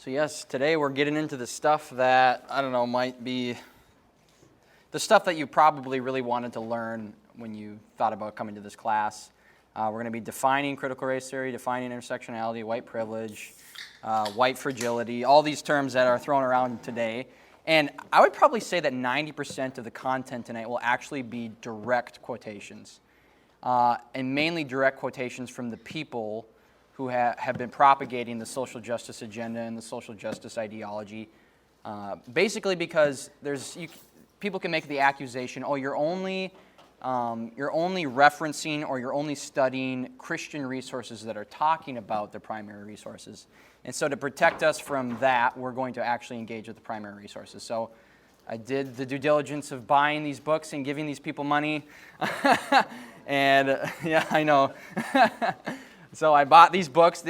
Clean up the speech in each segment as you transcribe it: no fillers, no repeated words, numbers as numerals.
So yes, today we're getting into the stuff that, I don't know, might be the stuff that you probably really wanted to learn when you thought about coming to this class. We're going to be defining critical race theory, defining intersectionality, white privilege, white fragility, all these terms that are thrown around today. And I would probably say that 90% of the content tonight will actually be direct quotations, and mainly direct quotations from the people who have been propagating the social justice agenda and the social justice ideology. Basically because people can make the accusation, oh, you're only referencing or you're only studying Christian resources that are talking about the primary resources. And so to protect us from that, we're going to actually engage with the primary resources. So I did the due diligence of buying these books and giving these people money. And yeah, I know. So I bought these books.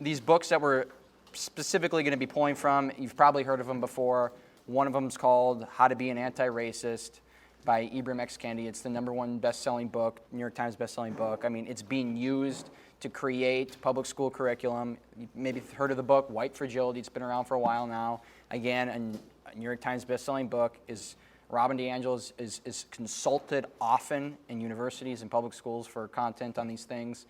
These books that we're specifically going to be pulling from, you've probably heard of them before. One of them is called How to Be an Anti-Racist by Ibram X. Kendi. It's the #1 best-selling book, New York Times best-selling book. It's being used to create public school curriculum. You maybe heard of the book, White Fragility. It's been around for a while now. Again, a New York Times best-selling book. Robin DiAngelo is consulted often in universities and public schools for content on these things.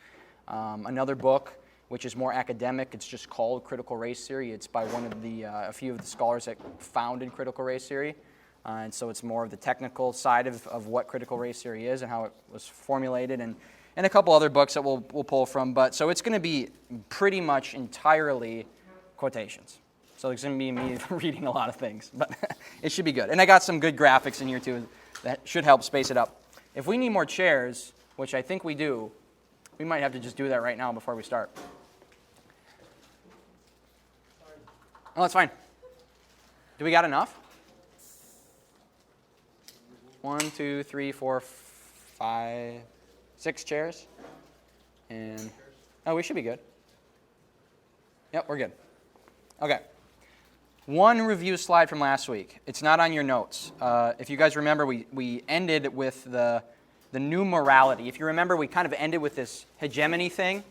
Another book, which is more academic, it's just called Critical Race Theory. It's by a few of the scholars that founded critical race theory. And so it's more of the technical side of what critical race theory is and how it was formulated, and a couple other books that we'll pull from. But so it's going to be pretty much entirely quotations. So it's going to be me reading a lot of things, but it should be good. And I got some good graphics in here too that should help space it up. If we need more chairs, which I think we do, we might have to just do that right now before we start. Oh, that's fine. Do we got enough? 1, 2, 3, 4, 5, 6 chairs. And we should be good. Yep, we're good. Okay. One review slide from last week. It's not on your notes. If you guys remember, we ended with the new morality. If you remember, we kind of ended with this hegemony thing.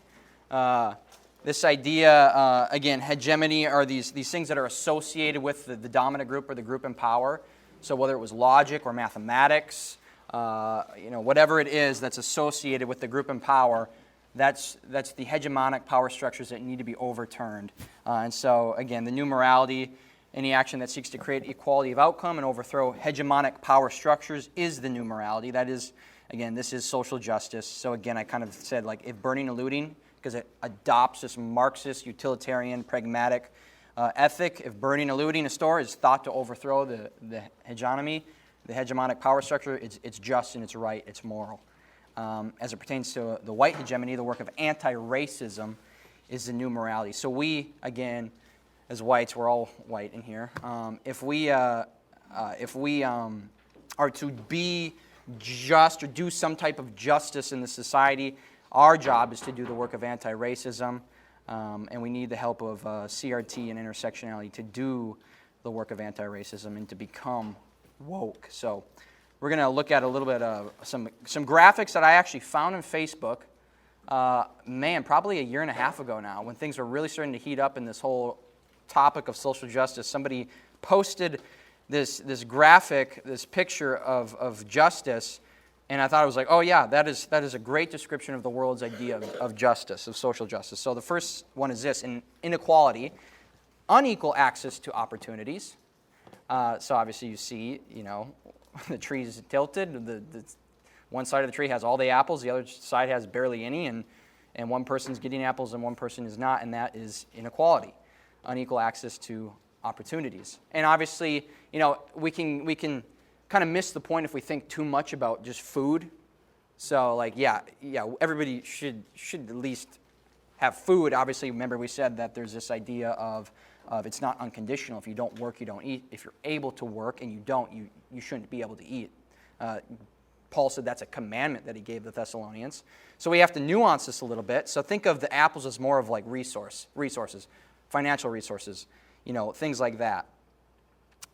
This idea, again, hegemony are these things that are associated with the dominant group or the group in power. So whether it was logic or mathematics, whatever it is that's associated with the group in power, that's the hegemonic power structures that need to be overturned. And so, again, the new morality, any action that seeks to create equality of outcome and overthrow hegemonic power structures is the new morality. That is, again, this is social justice. So again, I kind of said, like, if burning and looting, because it adopts this Marxist, utilitarian, pragmatic ethic, if burning and looting a store is thought to overthrow the hegemony, the hegemonic power structure, it's just and it's right, it's moral. As it pertains to the white hegemony, the work of anti-racism is the new morality. So we, again, as whites, we're all white in here. If we are to be just or do some type of justice in the society, our job is to do the work of anti-racism, and we need the help of CRT and intersectionality to do the work of anti-racism and to become woke. So we're going to look at a little bit of some graphics that I actually found on Facebook, probably a year and a half ago now, when things were really starting to heat up in this whole topic of social justice. Somebody posted this graphic, this picture of justice, and I thought it was like, oh yeah, that is a great description of the world's idea of justice, of social justice. So the first one is this: inequality, unequal access to opportunities. So obviously you see, the tree's tilted. The one side of the tree has all the apples, the other side has barely any, and one person's getting apples and one person is not, and that is inequality, unequal access to opportunities. And obviously, we can kind of miss the point if we think too much about just food. So, everybody should at least have food. Obviously, remember we said that there's this idea of it's not unconditional. If you don't work, you don't eat. If you're able to work and you don't, you shouldn't be able to eat. Paul said that's a commandment that he gave the Thessalonians. So we have to nuance this a little bit. So think of the apples as more of like resources, financial resources, things like that.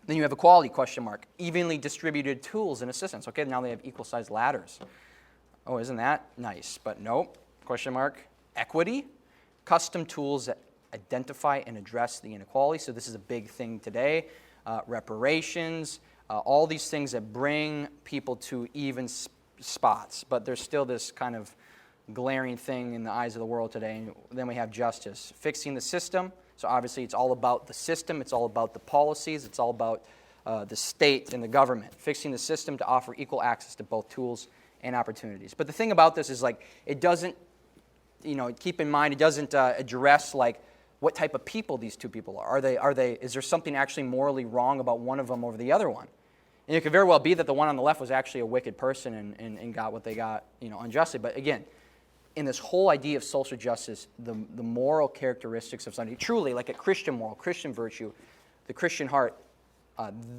Then you have equality, ? Evenly distributed tools and assistance. Okay, now they have equal-sized ladders. Oh, isn't that nice? But nope, ? Equity, custom tools identify and address the inequality. So this is a big thing today. Reparations, all these things that bring people to even spots. But there's still this kind of glaring thing in the eyes of the world today. And then we have justice. Fixing the system. So obviously it's all about the system. It's all about the policies. It's all about the state and the government. Fixing the system to offer equal access to both tools and opportunities. But the thing about this is, like, it doesn't, keep in mind, it doesn't address, like, what type of people these two people are. Is there something actually morally wrong about one of them over the other one? And it could very well be that the one on the left was actually a wicked person and got what they got, unjustly. But again, in this whole idea of social justice, the moral characteristics of somebody, truly like a Christian moral, Christian virtue, the Christian heart,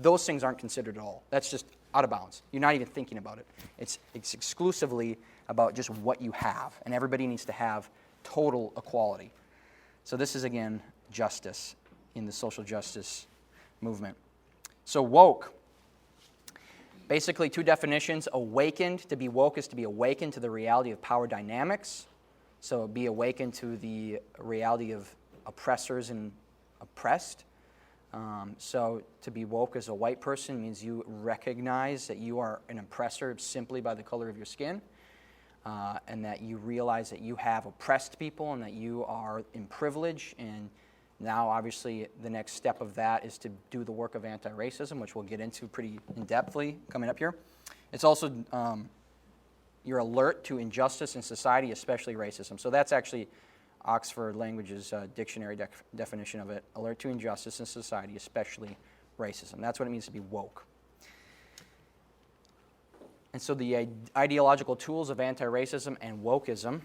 those things aren't considered at all. That's just out of bounds. You're not even thinking about it. It's exclusively about just what you have, and everybody needs to have total equality. So this is, again, justice in the social justice movement. So woke, basically two definitions. Awakened, to be woke is to be awakened to the reality of power dynamics. So be awakened to the reality of oppressors and oppressed. So to be woke as a white person means you recognize that you are an oppressor simply by the color of your skin, and that you realize that you have oppressed people and that you are in privilege. And now, obviously, the next step of that is to do the work of anti-racism, which we'll get into pretty in-depthly coming up here. It's also you're alert to injustice in society, especially racism. So that's actually Oxford Language's dictionary definition of it: alert to injustice in society, especially racism. That's what it means to be woke. And so the ideological tools of anti-racism and wokeism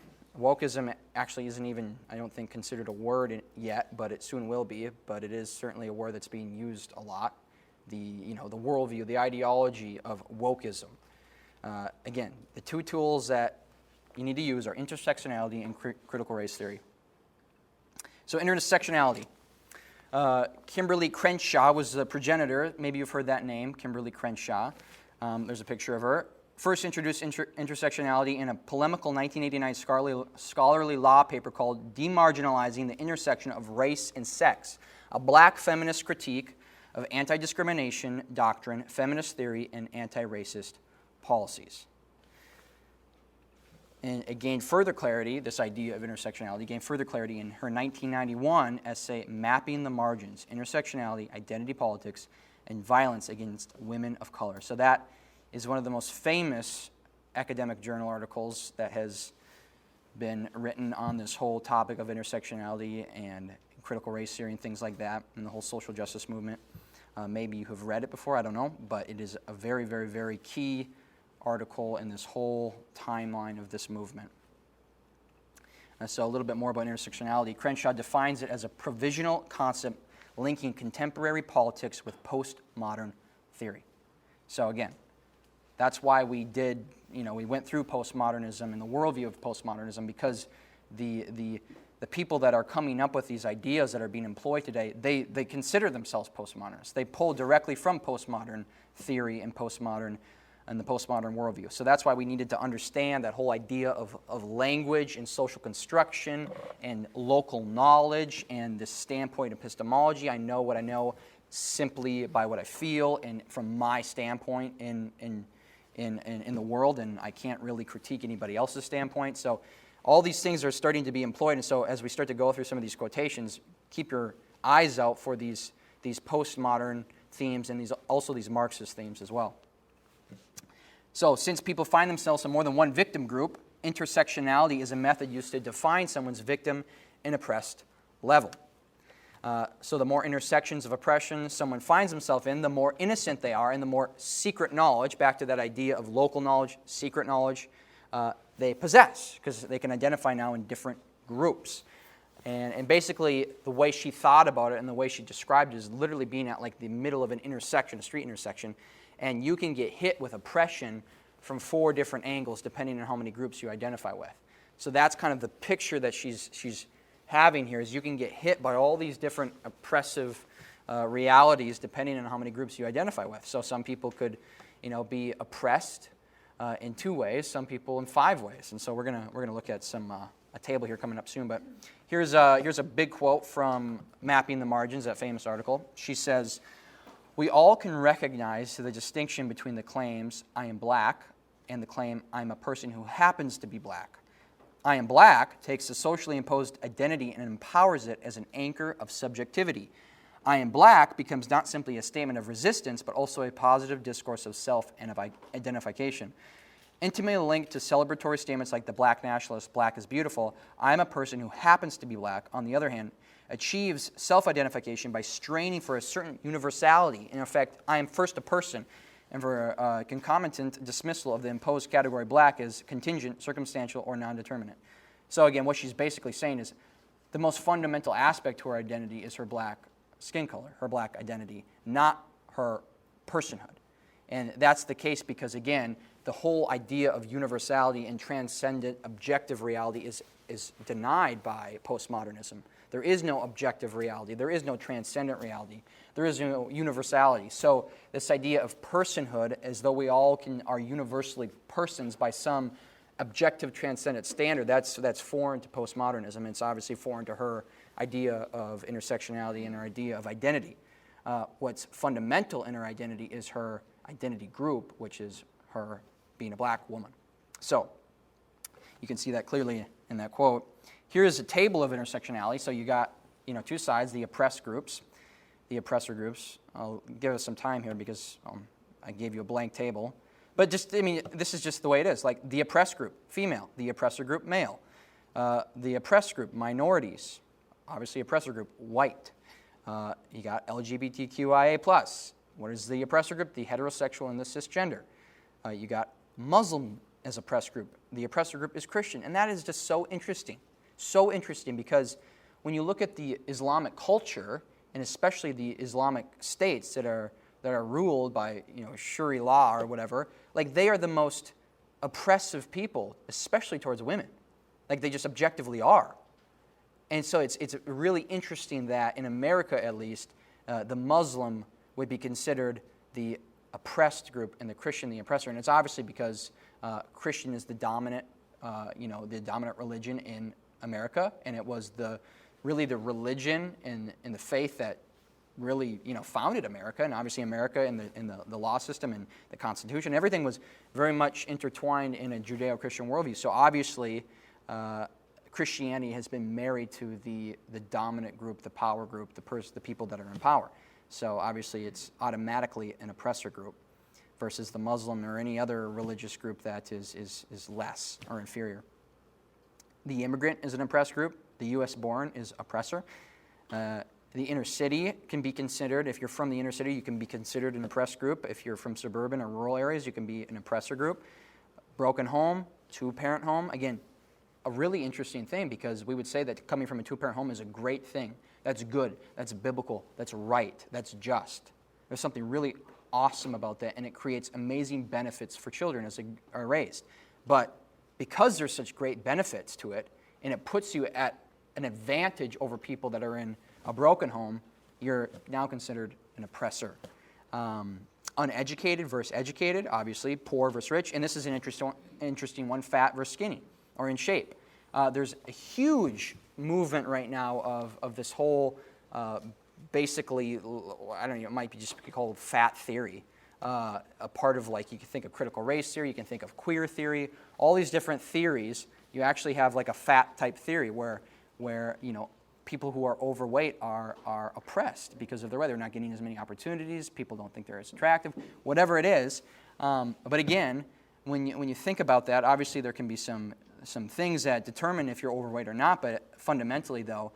actually isn't even, I don't think, considered a word yet, but it soon will be. But it is certainly a word that's being used a lot. The worldview, the ideology of wokeism. Again, the two tools that you need to use are intersectionality and critical race theory. So intersectionality. Kimberly Crenshaw was the progenitor. Maybe you've heard that name, Kimberly Crenshaw. There's a picture of her. First introduced intersectionality in a polemical 1989 scholarly law paper called Demarginalizing the Intersection of Race and Sex, a black feminist critique of anti-discrimination doctrine, feminist theory, and anti-racist policies. And it gained further clarity, this idea of intersectionality gained further clarity in her 1991 essay, Mapping the Margins, Intersectionality, Identity Politics, and Violence Against Women of Color. So that is one of the most famous academic journal articles that has been written on this whole topic of intersectionality and critical race theory and things like that, and the whole social justice movement. Maybe you have read it before, I don't know, but it is a very, very, very key article in this whole timeline of this movement. So a little bit more about intersectionality. Crenshaw defines it as a provisional concept linking contemporary politics with postmodern theory. So again, that's why we went through postmodernism and the worldview of postmodernism, because the people that are coming up with these ideas that are being employed today, they consider themselves postmodernists. They pull directly from postmodern theory and the postmodern worldview. So that's why we needed to understand that whole idea of language and social construction and local knowledge and this standpoint epistemology. I know what I know simply by what I feel and from my standpoint in the world, and I can't really critique anybody else's standpoint. So all these things are starting to be employed, and so as we start to go through some of these quotations, keep your eyes out for these postmodern themes and also these Marxist themes as well. So since people find themselves in more than one victim group, intersectionality is a method used to define someone's victim and oppressed level. So the more intersections of oppression someone finds himself in, the more innocent they are and the more secret knowledge, back to that idea of local knowledge, secret knowledge, they possess, because they can identify now in different groups. And basically, the way she thought about it and the way she described it is literally being at like the middle of an intersection, a street intersection, and you can get hit with oppression from 4 different angles depending on how many groups you identify with. So that's kind of the picture that she's having here, is you can get hit by all these different oppressive realities depending on how many groups you identify with. So some people could, be oppressed in 2 ways, some people in 5 ways. And so we're gonna look at a table here coming up soon. But Here's a big quote from Mapping the Margins, that famous article. She says, "We all can recognize the distinction between the claims, 'I am black,' and the claim, 'I'm a person who happens to be black.' 'I am black' takes a socially imposed identity and empowers it as an anchor of subjectivity. 'I am black' becomes not simply a statement of resistance, but also a positive discourse of self and of identification. Intimately linked to celebratory statements like the black nationalist, 'Black is beautiful,' 'I am a person who happens to be black,' on the other hand, achieves self-identification by straining for a certain universality. In effect, 'I am first a person,' and for a concomitant dismissal of the imposed category black as contingent, circumstantial, or non-determinate." So again, what she's basically saying is the most fundamental aspect to her identity is her black skin color, her black identity, not her personhood. And that's the case because, again, the whole idea of universality and transcendent objective reality is denied by postmodernism. There is no objective reality. There is no transcendent reality. There is no universality. So this idea of personhood, as though we all are universally persons by some objective transcendent standard, that's foreign to postmodernism. It's obviously foreign to her idea of intersectionality and her idea of identity. What's fundamental in her identity is her identity group, which is her being a black woman. So you can see that clearly in that quote. Here is a table of intersectionality. So you got two sides, the oppressed groups, the oppressor groups. I'll give us some time here because I gave you a blank table. But this is just the way it is. Like the oppressed group, female. The oppressor group, male. The oppressed group, minorities. Obviously, oppressor group, white. You got LGBTQIA+. What is the oppressor group? The heterosexual and the cisgender. You got Muslim as oppressed group. The oppressor group is Christian. And that is just so interesting. So interesting because when you look at the Islamic culture, and especially the Islamic states that are ruled by Sharia law or whatever, like they are the most oppressive people, especially towards women. Like they just objectively are. And so it's really interesting that in America, at least, the Muslim would be considered the oppressed group and the Christian the oppressor. And it's obviously because Christian is the dominant, the dominant religion in America, and it was really the religion and the faith that really founded America, and obviously America in the law system and the Constitution. Everything was very much intertwined in a Judeo-Christian worldview. So obviously, Christianity has been married to the dominant group, the power group, the people that are in power. So obviously it's automatically an oppressor group versus the Muslim or any other religious group that is less or inferior. The immigrant is an oppressed group. The U.S. born is oppressor. The inner city can be considered, if you're from the inner city, you can be considered an oppressed group. If you're from suburban or rural areas, you can be an oppressor group. Broken home, two-parent home, again, a really interesting thing because we would say that coming from a two-parent home is a great thing. That's good, that's biblical, that's right, that's just. There's something really awesome about that, and it creates amazing benefits for children as they are raised. But because there's such great benefits to it, and it puts you at an advantage over people that are in a broken home, you're now considered an oppressor. Uneducated versus educated, obviously, poor versus rich, and this is an interesting one, fat versus skinny, or in shape. There's a huge movement right now of this whole, basically, I don't know, it might be just called fat theory. A part of, like, you can think of critical race theory, you can think of queer theory, all these different theories. You actually have like a fat type theory where people who are overweight are oppressed because of their weight. They're not getting as many opportunities. People don't think they're as attractive, whatever it is. But again, when you think about that, obviously there can be some things that determine if you're overweight or not. But fundamentally, though,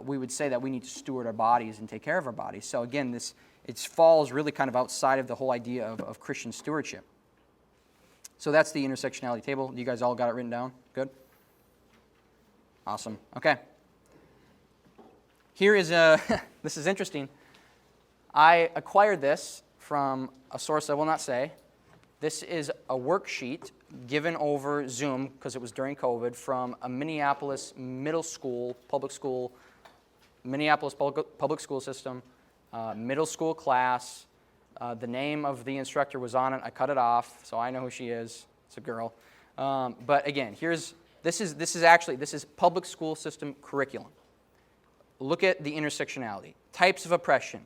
we would say that we need to steward our bodies and take care of our bodies. So again, it falls really kind of outside of the whole idea of Christian stewardship. So that's the intersectionality table. You guys all got it written down? Good? Awesome. Okay. Here is this is interesting. I acquired this from a source I will not say. This is a worksheet given over Zoom, because it was during COVID, from a Minneapolis public school system, middle school class. The name of the instructor was on it. I cut it off, so I know who she is. It's a girl. But again, here's this is public school system curriculum. Look at the intersectionality. Types of oppression: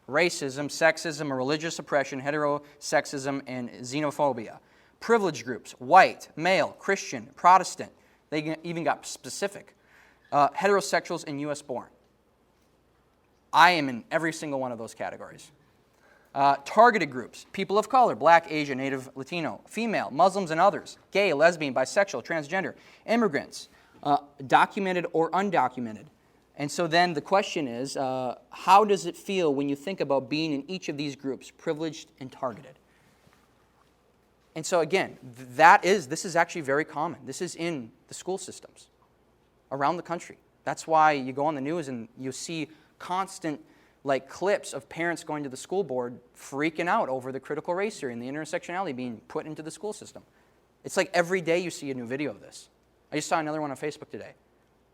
racism, sexism, religious oppression, heterosexism, and xenophobia. Privilege groups: white, male, Christian, Protestant. They even got specific. Heterosexuals and U.S. born. I am in every single one of those categories. Targeted groups: people of color, black, Asian, Native, Latino, female, Muslims and others, gay, lesbian, bisexual, transgender, immigrants, documented or undocumented. And so then the question is, how does it feel when you think about being in each of these groups, privileged and targeted? And so again, this is actually very common. This is in the school systems around the country. That's why you go on the news and you see constant clips of parents going to the school board freaking out over the critical race theory and the intersectionality being put into the school system. It's like every day you see a new video of this. I just saw another one on Facebook today.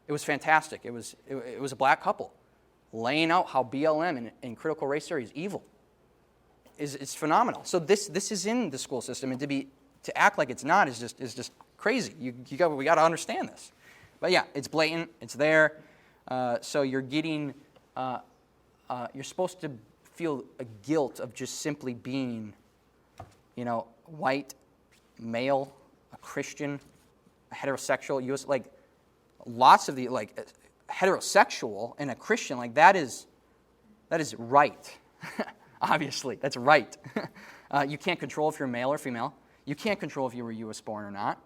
It was fantastic. It was a black couple laying out how BLM and critical race theory is evil. It's phenomenal. So this is in the school system, and to act like it's not is just crazy. We got to understand this. But yeah, it's blatant. It's there. So you're getting. You're supposed to feel a guilt of just simply being, white, male, a Christian, a heterosexual. Lots of the heterosexual and a Christian, that is right. Obviously, that's right. You can't control if you're male or female. You can't control if you were U.S. born or not.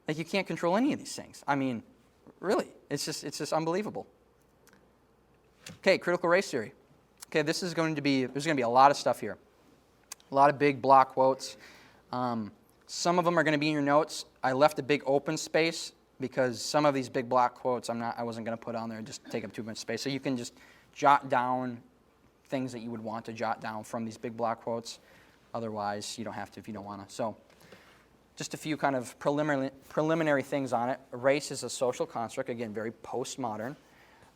You can't control any of these things. I mean, really, it's just unbelievable. Okay, critical race theory. Okay, there's going to be a lot of stuff here. A lot of big block quotes. Some of them are going to be in your notes. I left a big open space because some of these big block quotes I wasn't going to put on there and just take up too much space. So you can just jot down things that you would want to jot down from these big block quotes. Otherwise, you don't have to if you don't want to. So just a few kind of preliminary things on it. Race is a social construct, again, very postmodern,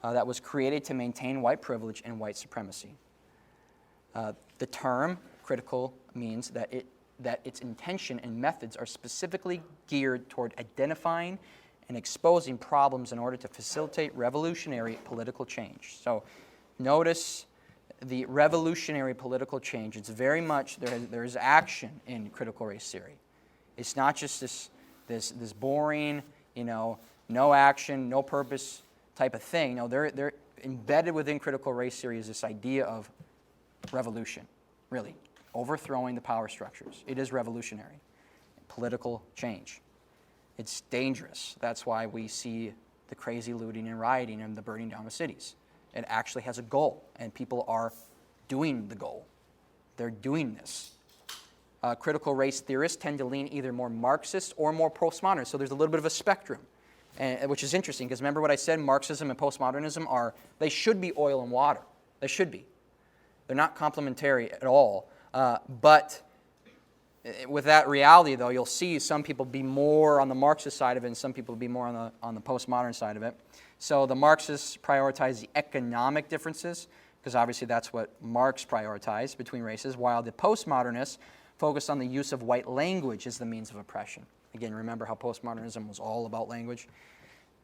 that was created to maintain white privilege and white supremacy. The term critical means that its intention and methods are specifically geared toward identifying and exposing problems in order to facilitate revolutionary political change. So notice the revolutionary political change. It's very much, there is action in critical race theory. It's not just this boring, no action, no purpose type of thing. No, they're embedded within critical race theory is this idea of revolution, really, overthrowing the power structures. It is revolutionary, political change. It's dangerous. That's why we see the crazy looting and rioting and the burning down of cities. It actually has a goal, and people are doing the goal. They're doing this. Critical race theorists tend to lean either more Marxist or more postmodern, so there's a little bit of a spectrum, which is interesting, because remember what I said, Marxism and postmodernism they should be oil and water. They should be. They're not complementary at all, but with that reality, though, you'll see some people be more on the Marxist side of it and some people be more on the postmodern side of it. So the Marxists prioritize the economic differences, because obviously that's what Marx prioritized between races, while the postmodernists focused on the use of white language as the means of oppression. Again, remember how postmodernism was all about language?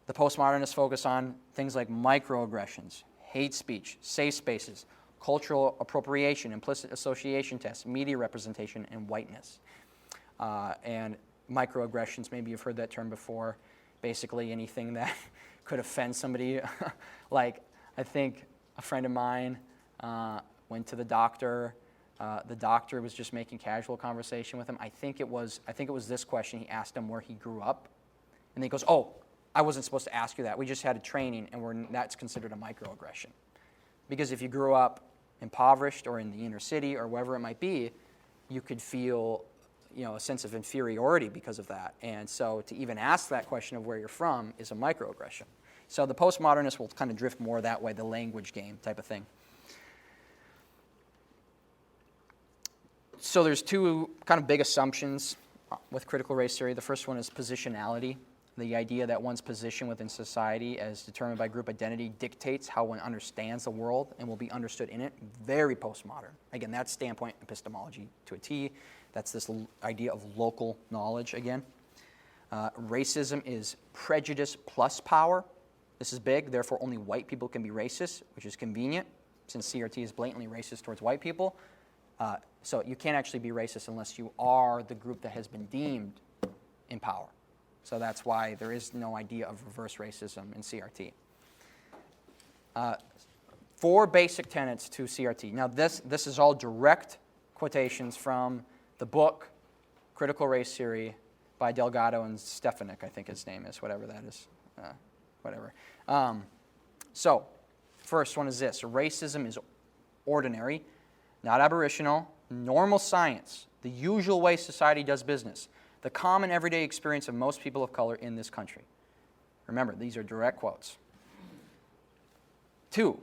The postmodernists focus on things like microaggressions, hate speech, safe spaces, cultural appropriation, implicit association tests, media representation, and whiteness. And microaggressions, maybe you've heard that term before, basically anything that could offend somebody. I think a friend of mine went to the doctor. The doctor was just making casual conversation with him. I think it was this question. He asked him where he grew up. And he goes, "Oh, I wasn't supposed to ask you that. We just had a training, and that's considered a microaggression." Because if you grew up impoverished or in the inner city or wherever it might be, you could feel a sense of inferiority because of that. And so to even ask that question of where you're from is a microaggression. So the postmodernists will kind of drift more that way, the language game type of thing. So there's two kind of big assumptions with critical race theory. The first one is positionality, the idea that one's position within society as determined by group identity dictates how one understands the world and will be understood in it. Very postmodern. Again, that's standpoint epistemology to a T. That's this idea of local knowledge again. Racism is prejudice plus power. This is big, therefore only white people can be racist, which is convenient since CRT is blatantly racist towards white people. So you can't actually be racist unless you are the group that has been deemed in power. So that's why there is no idea of reverse racism in CRT. 4 basic tenets to CRT. Now this is all direct quotations from the book Critical Race Theory by Delgado and Stefanik, I think his name is, whatever that is. Whatever. So, first one is this. Racism is ordinary, not aberrational, normal science, the usual way society does business, the common everyday experience of most people of color in this country. Remember, these are direct quotes. 2,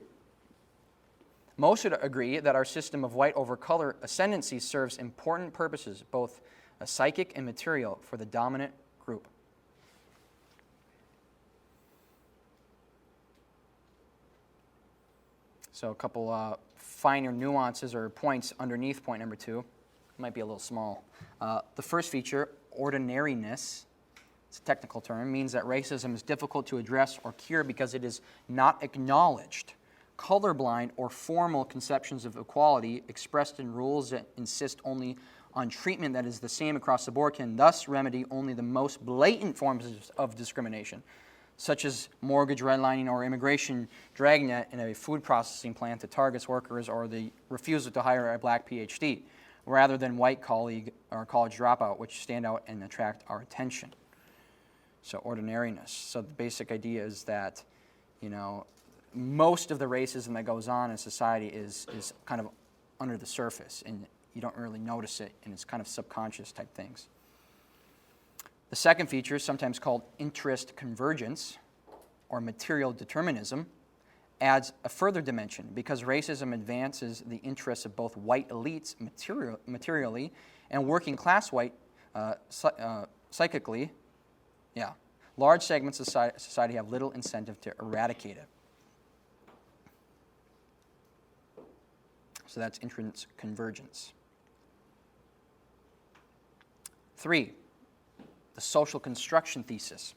most would agree that our system of white over color ascendancy serves important purposes, both psychic and material, for the dominant group. So a couple finer nuances or points underneath point number 2. Might be a little small. The first feature, ordinariness, it's a technical term, means that racism is difficult to address or cure because it is not acknowledged. Colorblind or formal conceptions of equality expressed in rules that insist only on treatment that is the same across the board can thus remedy only the most blatant forms of discrimination, such as mortgage redlining or immigration dragnet in a food processing plant that targets workers, or the refusal to hire a black PhD, rather than white colleague or college dropout, which stand out and attract our attention. So ordinariness. So the basic idea is that, most of the racism that goes on in society is kind of under the surface, and you don't really notice it, and it's kind of subconscious type things. The second feature, sometimes called interest convergence or material determinism, adds a further dimension because racism advances the interests of both white elites materially and working class white psychically. Large segments of society have little incentive to eradicate it. So that's interest convergence. 3, the social construction thesis.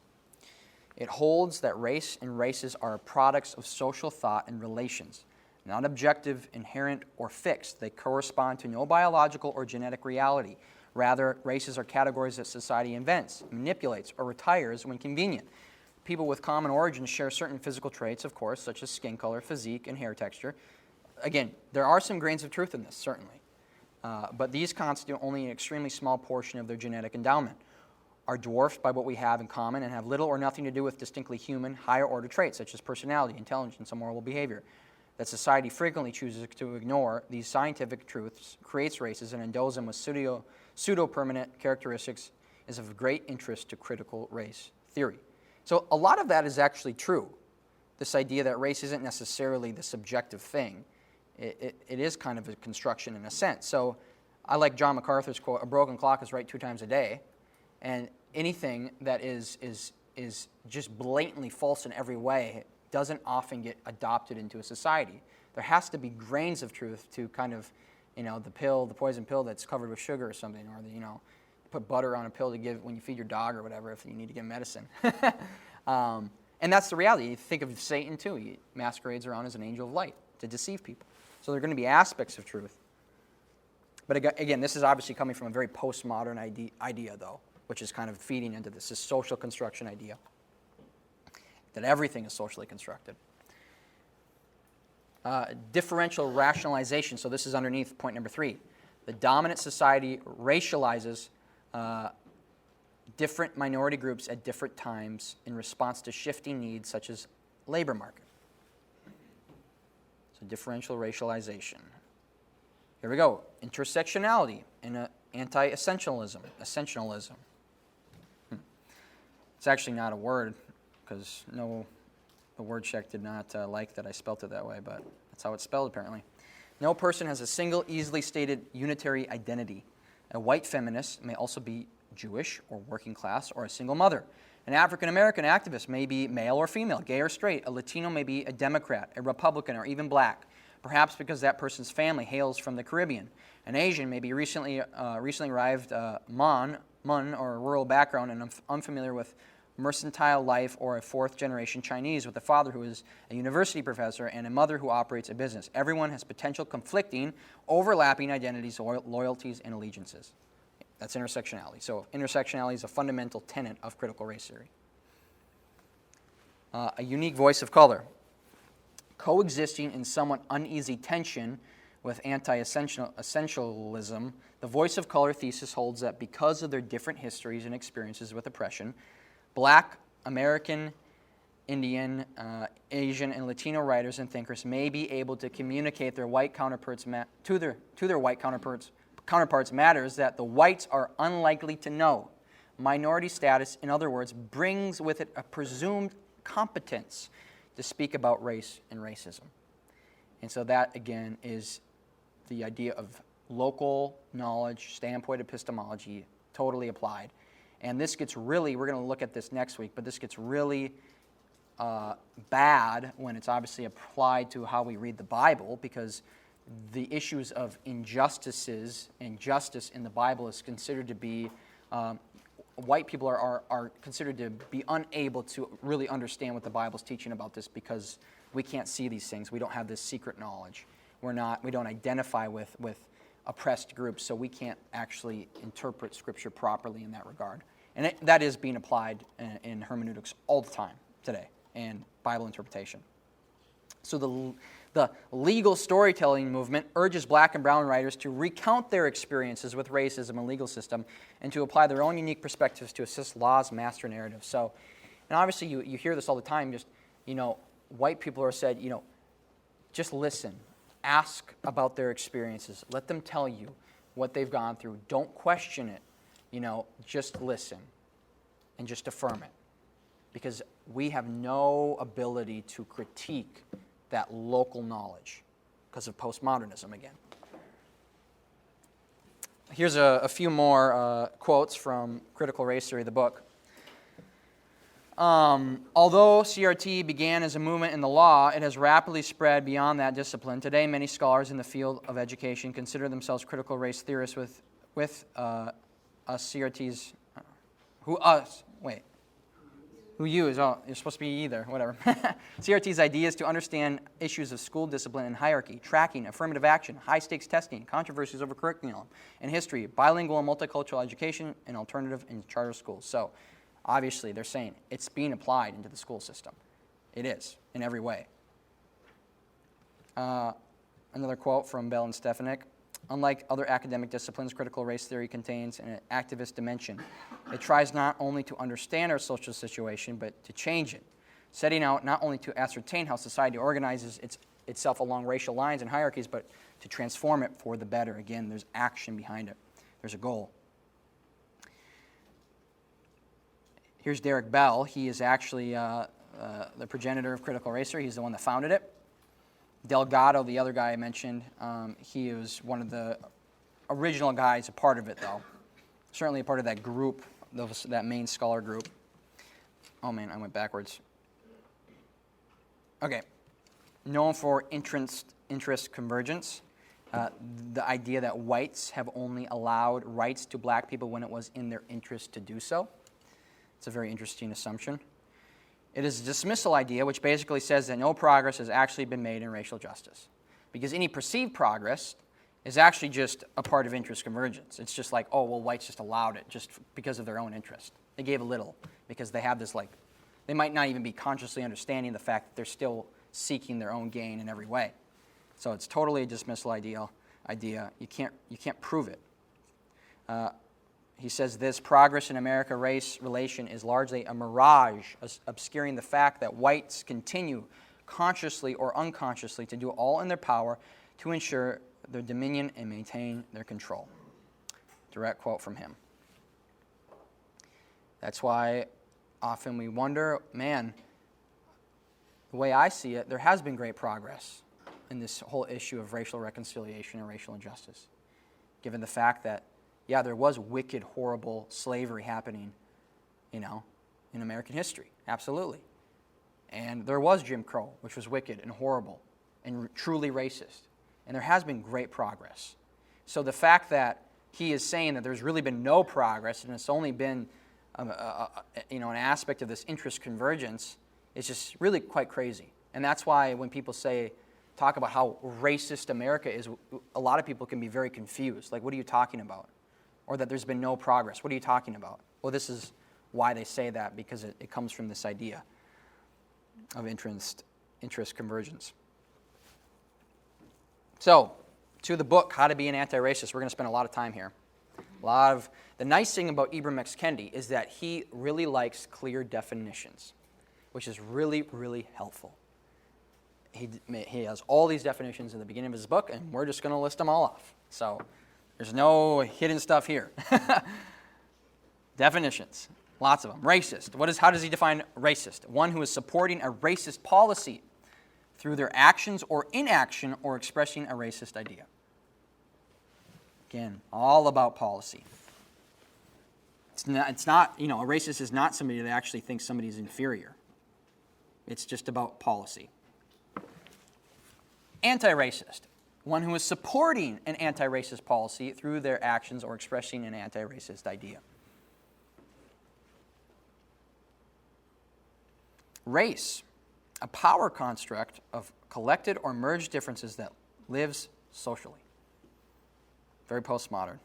It holds that race and races are products of social thought and relations, not objective, inherent, or fixed. They correspond to no biological or genetic reality. Rather, races are categories that society invents, manipulates, or retires when convenient. People with common origins share certain physical traits, of course, such as skin color, physique, and hair texture. Again, there are some grains of truth in this, certainly. But these constitute only an extremely small portion of their genetic endowment, are dwarfed by what we have in common, and have little or nothing to do with distinctly human, higher-order traits, such as personality, intelligence, and moral behavior. That society frequently chooses to ignore these scientific truths, creates races, and endows them with pseudo-permanent characteristics is of great interest to critical race theory. So a lot of that is actually true. This idea that race isn't necessarily the subjective thing. It is kind of a construction in a sense. So I like John MacArthur's quote, "A broken clock is right 2 times a day." And anything that is just blatantly false in every way doesn't often get adopted into a society. There has to be grains of truth to kind of, the poison pill that's covered with sugar or something, or put butter on a pill to give when you feed your dog or whatever if you need to give medicine. And that's the reality. You think of Satan too. He masquerades around as an angel of light to deceive people. So there are going to be aspects of truth. But again, this is obviously coming from a very postmodern idea though, which is kind of feeding into this social construction idea, that everything is socially constructed. Differential rationalization, so this is underneath point number 3. The dominant society racializes different minority groups at different times in response to shifting needs such as labor market. So differential racialization. Here we go. Intersectionality and anti-essentialism. Essentialism. It's actually not a word because the word check did not like that I spelt it that way, but that's how it's spelled apparently. No person has a single, easily stated unitary identity. A white feminist may also be Jewish or working class or a single mother. An African American activist may be male or female, gay or straight. A Latino may be a Democrat, a Republican, or even black, perhaps because that person's family hails from the Caribbean. An Asian may be recently arrived Mon Hmong or a rural background and unfamiliar with mercantile life, or a fourth-generation Chinese with a father who is a university professor and a mother who operates a business. Everyone has potential conflicting, overlapping identities, loyalties, and allegiances. That's intersectionality. So intersectionality is a fundamental tenet of critical race theory. A unique voice of color. Coexisting in somewhat uneasy tension with anti-essentialism, the voice of color thesis holds that because of their different histories and experiences with oppression, Black, American, Indian, Asian, and Latino writers and thinkers may be able to communicate their white counterparts to their white counterparts matters that the whites are unlikely to know. Minority status, in other words, brings with it a presumed competence to speak about race and racism. And so that, again, is the idea of local knowledge, standpoint epistemology, totally applied. And this gets really, we're going to look at this next week, but this gets really bad when it's obviously applied to how we read the Bible, because the issues of injustices and justice in the Bible is considered to be, white people are considered to be unable to really understand what the Bible's teaching about this, because we can't see these things. We don't have this secret knowledge. We don't identify with oppressed groups, so we can't actually interpret Scripture properly in that regard. And that is being applied in hermeneutics all the time today, and Bible interpretation. So the legal storytelling movement urges Black and brown writers to recount their experiences with racism and legal system and to apply their own unique perspectives to assist law's master narrative. So, and obviously you hear this all the time, just, white people are said, just listen. Ask about their experiences. Let them tell you what they've gone through. Don't question it. Just listen and just affirm it. Because we have no ability to critique that local knowledge because of postmodernism again. Here's a few more quotes from Critical Race Theory, the book. Although CRT began as a movement in the law, it has rapidly spread beyond that discipline. Today, many scholars in the field of education consider themselves critical race theorists with CRT's, you're supposed to be either, whatever. CRT's idea is to understand issues of school discipline and hierarchy, tracking, affirmative action, high-stakes testing, controversies over curriculum and history, bilingual and multicultural education, and alternative and charter schools. So, obviously, they're saying it's being applied into the school system. It is, in every way. Another quote from Bell and Stefanik. Unlike other academic disciplines, critical race theory contains an activist dimension. It tries not only to understand our social situation, but to change it, setting out not only to ascertain how society organizes itself along racial lines and hierarchies, but to transform it for the better. Again, there's action behind it. There's a goal. Here's Derek Bell. He is actually the progenitor of critical race theory. He's the one that founded it. Delgado, the other guy I mentioned, he was one of the original guys, a part of it, though. Certainly a part of that group, that main scholar group. Oh, man, I went backwards. Okay. Known for interest convergence, the idea that whites have only allowed rights to Black people when it was in their interest to do so. It's a very interesting assumption. It is a dismissal idea, which basically says that no progress has actually been made in racial justice. Because any perceived progress is actually just a part of interest convergence. It's just like, oh, well, whites just allowed it just because of their own interest. They gave a little because they have this, they might not even be consciously understanding the fact that they're still seeking their own gain in every way. So it's totally a dismissal idea. You can't prove it. He says this: progress in America-race relation is largely a mirage, obscuring the fact that whites continue, consciously or unconsciously, to do all in their power to ensure their dominion and maintain their control. Direct quote from him. That's why often we wonder, man, the way I see it, there has been great progress in this whole issue of racial reconciliation and racial injustice, given the fact that there was wicked, horrible slavery happening, in American history. Absolutely. And there was Jim Crow, which was wicked and horrible and truly racist. And there has been great progress. So the fact that he is saying that there's really been no progress, and it's only been an aspect of this interest convergence. It's just really quite crazy. And that's why when people talk about how racist America is, a lot of people can be very confused. Like, what are you talking about? Or that there's been no progress. What are you talking about? Well, this is why they say that, because it comes from this idea of interest convergence. So, to the book, How to Be an Anti-Racist, we're going to spend a lot of time here. The nice thing about Ibram X. Kendi is that he really likes clear definitions, which is really, really helpful. He has all these definitions in the beginning of his book, and we're just going to list them all off. So there's no hidden stuff here. Definitions, lots of them. Racist. How does he define racist? One who is supporting a racist policy through their actions or inaction or expressing a racist idea. Again, all about policy. It's not, a racist is not somebody that actually thinks somebody is inferior. It's just about policy. Anti-racist. One who is supporting an anti-racist policy through their actions or expressing an anti-racist idea. Race. A power construct of collected or merged differences that lives socially. Very postmodern.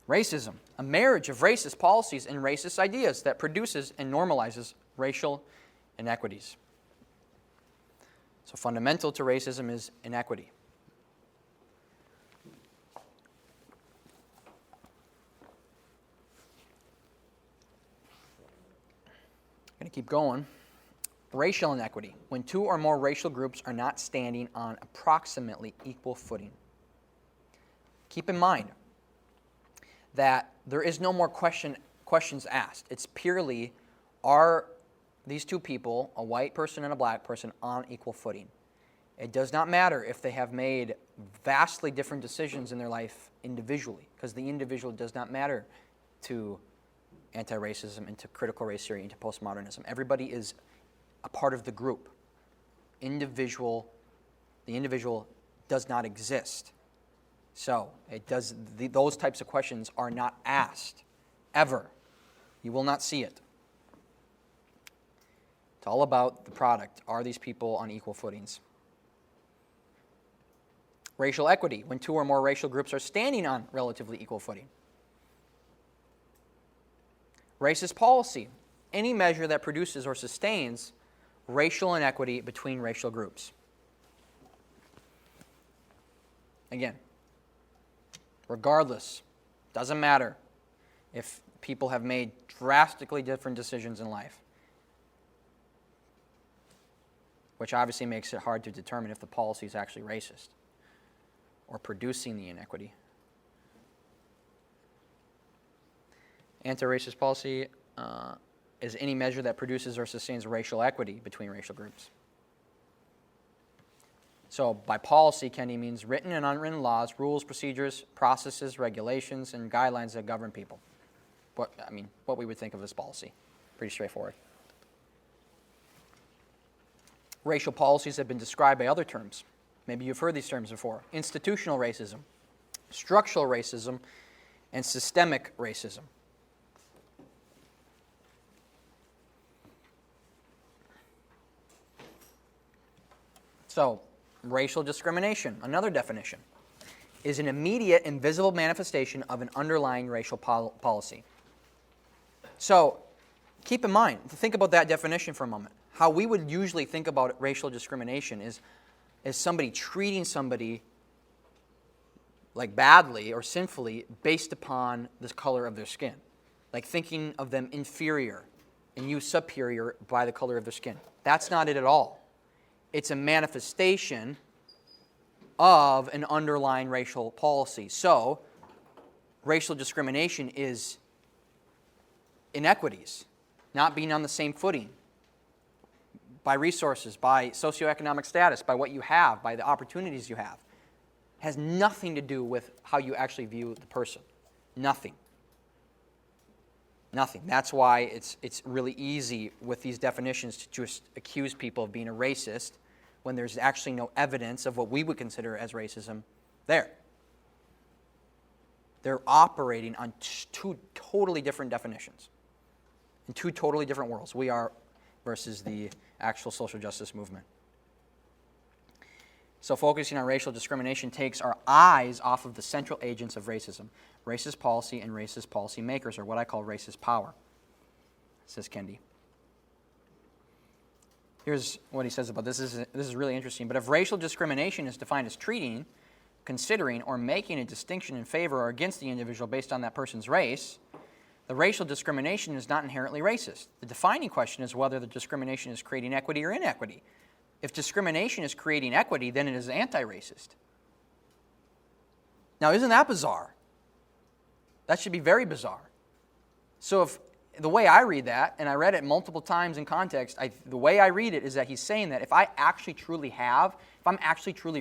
Racism. A marriage of racist policies and racist ideas that produces and normalizes racial inequities. So fundamental to racism is inequity. I'm going to keep going. Racial inequity. When two or more racial groups are not standing on approximately equal footing. Keep in mind that there is no more questions asked. It's purely, are these two people, a white person and a black person, on equal footing? It does not matter if they have made vastly different decisions in their life individually, because the individual does not matter to anti-racism and to critical race theory and to postmodernism. Everybody is a part of the group. The individual does not exist. So those types of questions are not asked, ever. You will not see it. It's all about the product. Are these people on equal footings? Racial equity, when two or more racial groups are standing on relatively equal footing. Racist policy, any measure that produces or sustains racial inequity between racial groups. Again, regardless, doesn't matter if people have made drastically different decisions in life, which obviously makes it hard to determine if the policy is actually racist or producing the inequity. Anti-racist policy is any measure that produces or sustains racial equity between racial groups. So by policy, Kendi means written and unwritten laws, rules, procedures, processes, regulations, and guidelines that govern people. What we would think of as policy. Pretty straightforward. Racial policies have been described by other terms. Maybe you've heard these terms before. Institutional racism, structural racism, and systemic racism. So, racial discrimination, another definition, is an immediate and visible manifestation of an underlying racial policy. So, keep in mind, think about that definition for a moment. How we would usually think about racial discrimination is somebody treating somebody like badly or sinfully based upon the color of their skin. Like thinking of them inferior and you superior by the color of their skin. That's not it at all. It's a manifestation of an underlying racial policy. So, racial discrimination is inequities, not being on the same footing, by resources, by socioeconomic status, by what you have, by the opportunities you have. It has nothing to do with how you actually view the person. Nothing. Nothing. That's why it's really easy with these definitions to just accuse people of being a racist when there's actually no evidence of what we would consider as racism there. They're operating on two totally different definitions, in two totally different worlds. We are versus the actual social justice movement. So focusing on racial discrimination takes our eyes off of the central agents of racism. Racist policy and racist policy makers are what I call racist power, says Kendi. Here's what he says about this. This is really interesting. But if racial discrimination is defined as treating, considering, or making a distinction in favor or against the individual based on that person's race, the racial discrimination is not inherently racist. The defining question is whether the discrimination is creating equity or inequity. If discrimination is creating equity, then it is anti-racist. Now, isn't that bizarre? That should be very bizarre. So if the way I read that, and I read it multiple times in context, the way I read it is that he's saying that if I'm actually truly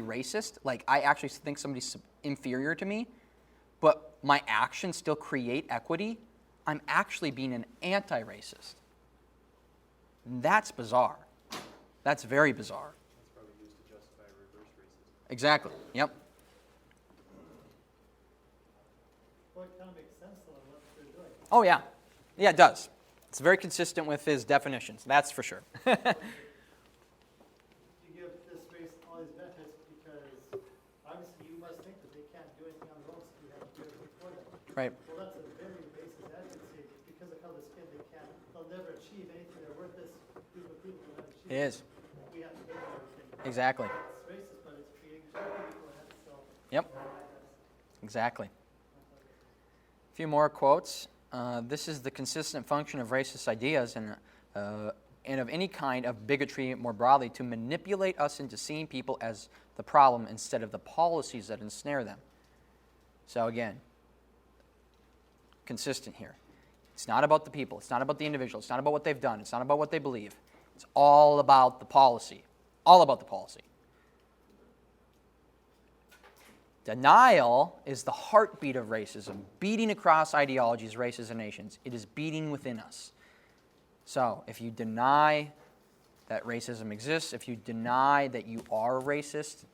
racist, like I actually think somebody's inferior to me, but my actions still create equity, I'm actually being an anti-racist. That's bizarre. That's very bizarre. That's probably used to justify reverse racism. Exactly. Yep. Well, it kind of makes sense though, what they're doing. Oh, yeah. Yeah, it does. It's very consistent with his definitions, that's for sure. You give this race all these benefits because obviously you must think that they can't do anything on their own, so you have to do everything for them. Right. Well, that's a very racist attitude. Because of color of skin, they'll never achieve anything they're worth this group of people will never achieve. It is. We have to give them everything. Exactly. It's racist, but it's creating equity for that, so. Yep. Exactly. A few more quotes. This is the consistent function of racist ideas and of any kind of bigotry more broadly, to manipulate us into seeing people as the problem instead of the policies that ensnare them. So again, consistent here. It's not about the people. It's not about the individual. It's not about what they've done. It's not about what they believe. It's all about the policy. All about the policy. Denial is the heartbeat of racism, beating across ideologies, races, and nations. It is beating within us. So, if you deny that racism exists, if you deny that you are racist,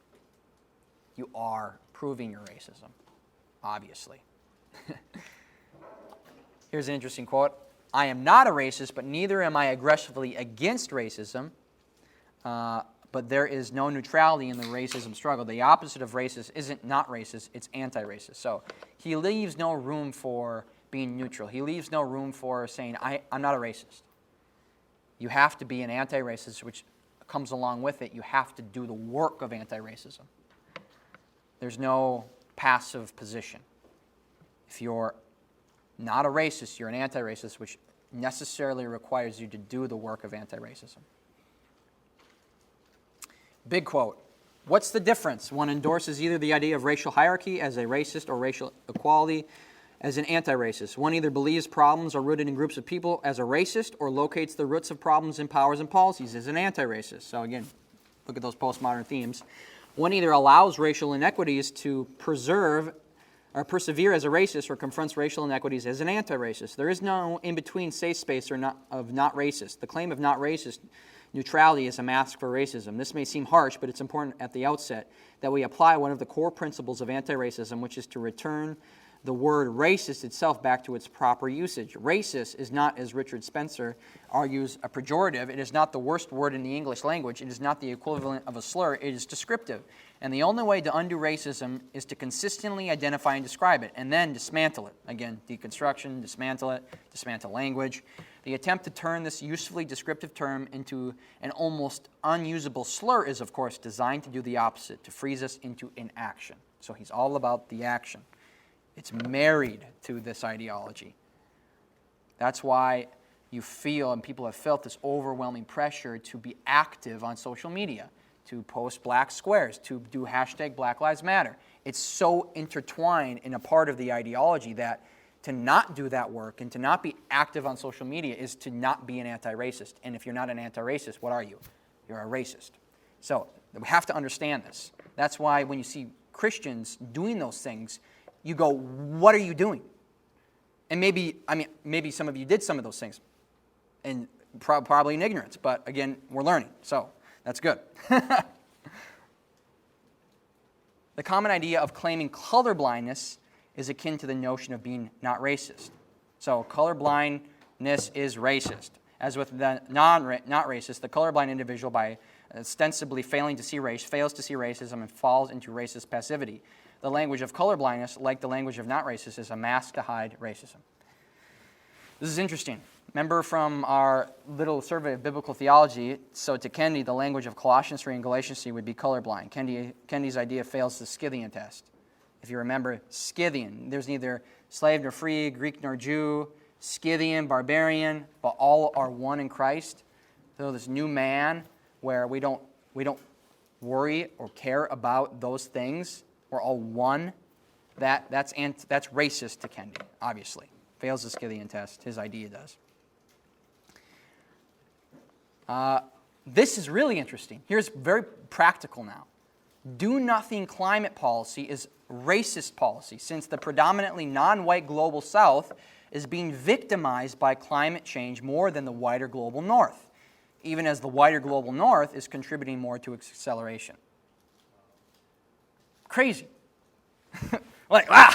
you are proving your racism, obviously. Here's an interesting quote. I am not a racist, but neither am I aggressively against racism. But there is no neutrality in the racism struggle. The opposite of racist isn't not racist, it's anti-racist. So he leaves no room for being neutral. He leaves no room for saying, I'm not a racist. You have to be an anti-racist, which comes along with it. You have to do the work of anti-racism. There's no passive position. If you're not a racist, you're an anti-racist, which necessarily requires you to do the work of anti-racism. Big quote. What's the difference? One endorses either the idea of racial hierarchy as a racist or racial equality as an anti-racist. One either believes problems are rooted in groups of people as a racist or locates the roots of problems in powers and policies as an anti-racist. So again, look at those postmodern themes. One either allows racial inequities to persevere as a racist or confronts racial inequities as an anti-racist. There is no in-between safe space of not racist. The claim of not racist neutrality is a mask for racism. This may seem harsh, but it's important at the outset that we apply one of the core principles of anti-racism, which is to return the word racist itself back to its proper usage. Racist is not, as Richard Spencer argues, a pejorative. It is not the worst word in the English language. It is not the equivalent of a slur. It is descriptive. And the only way to undo racism is to consistently identify and describe it, and then dismantle it. Again, deconstruction, dismantle it, dismantle language. The attempt to turn this usefully descriptive term into an almost unusable slur is, of course, designed to do the opposite, to freeze us into inaction. So he's all about the action. It's married to this ideology. That's why you feel, and people have felt, this overwhelming pressure to be active on social media, to post black squares, to do hashtag Black Lives Matter. It's so intertwined in a part of the ideology that to not do that work and to not be active on social media is to not be an anti-racist. And if you're not an anti-racist, what are you? You're a racist. So we have to understand this. That's why when you see Christians doing those things, you go, what are you doing? And maybe some of you did some of those things, and probably in ignorance. But again, we're learning, so that's good. The common idea of claiming colorblindness is akin to the notion of being not racist. So colorblindness is racist. As with the not racist, the colorblind individual, by ostensibly failing to see race, fails to see racism and falls into racist passivity. The language of colorblindness, like the language of not racist, is a mask to hide racism. This is interesting. Remember from our little survey of biblical theology, so to Kendi, the language of Colossians 3 and Galatians 3 would be colorblind. Kendi's idea fails the Scythian test. If you remember, Scythian, there's neither slave nor free, Greek nor Jew, Scythian, barbarian, but all are one in Christ. So this new man where we don't worry or care about those things. We're all one. That's racist to Kendi, obviously. Fails the Scythian test. His idea does. This is really interesting. Here's very practical now. Do-nothing climate policy is racist policy, since the predominantly non-white global South is being victimized by climate change more than the wider global North, even as the wider global North is contributing more to its acceleration. Crazy. Like, wow.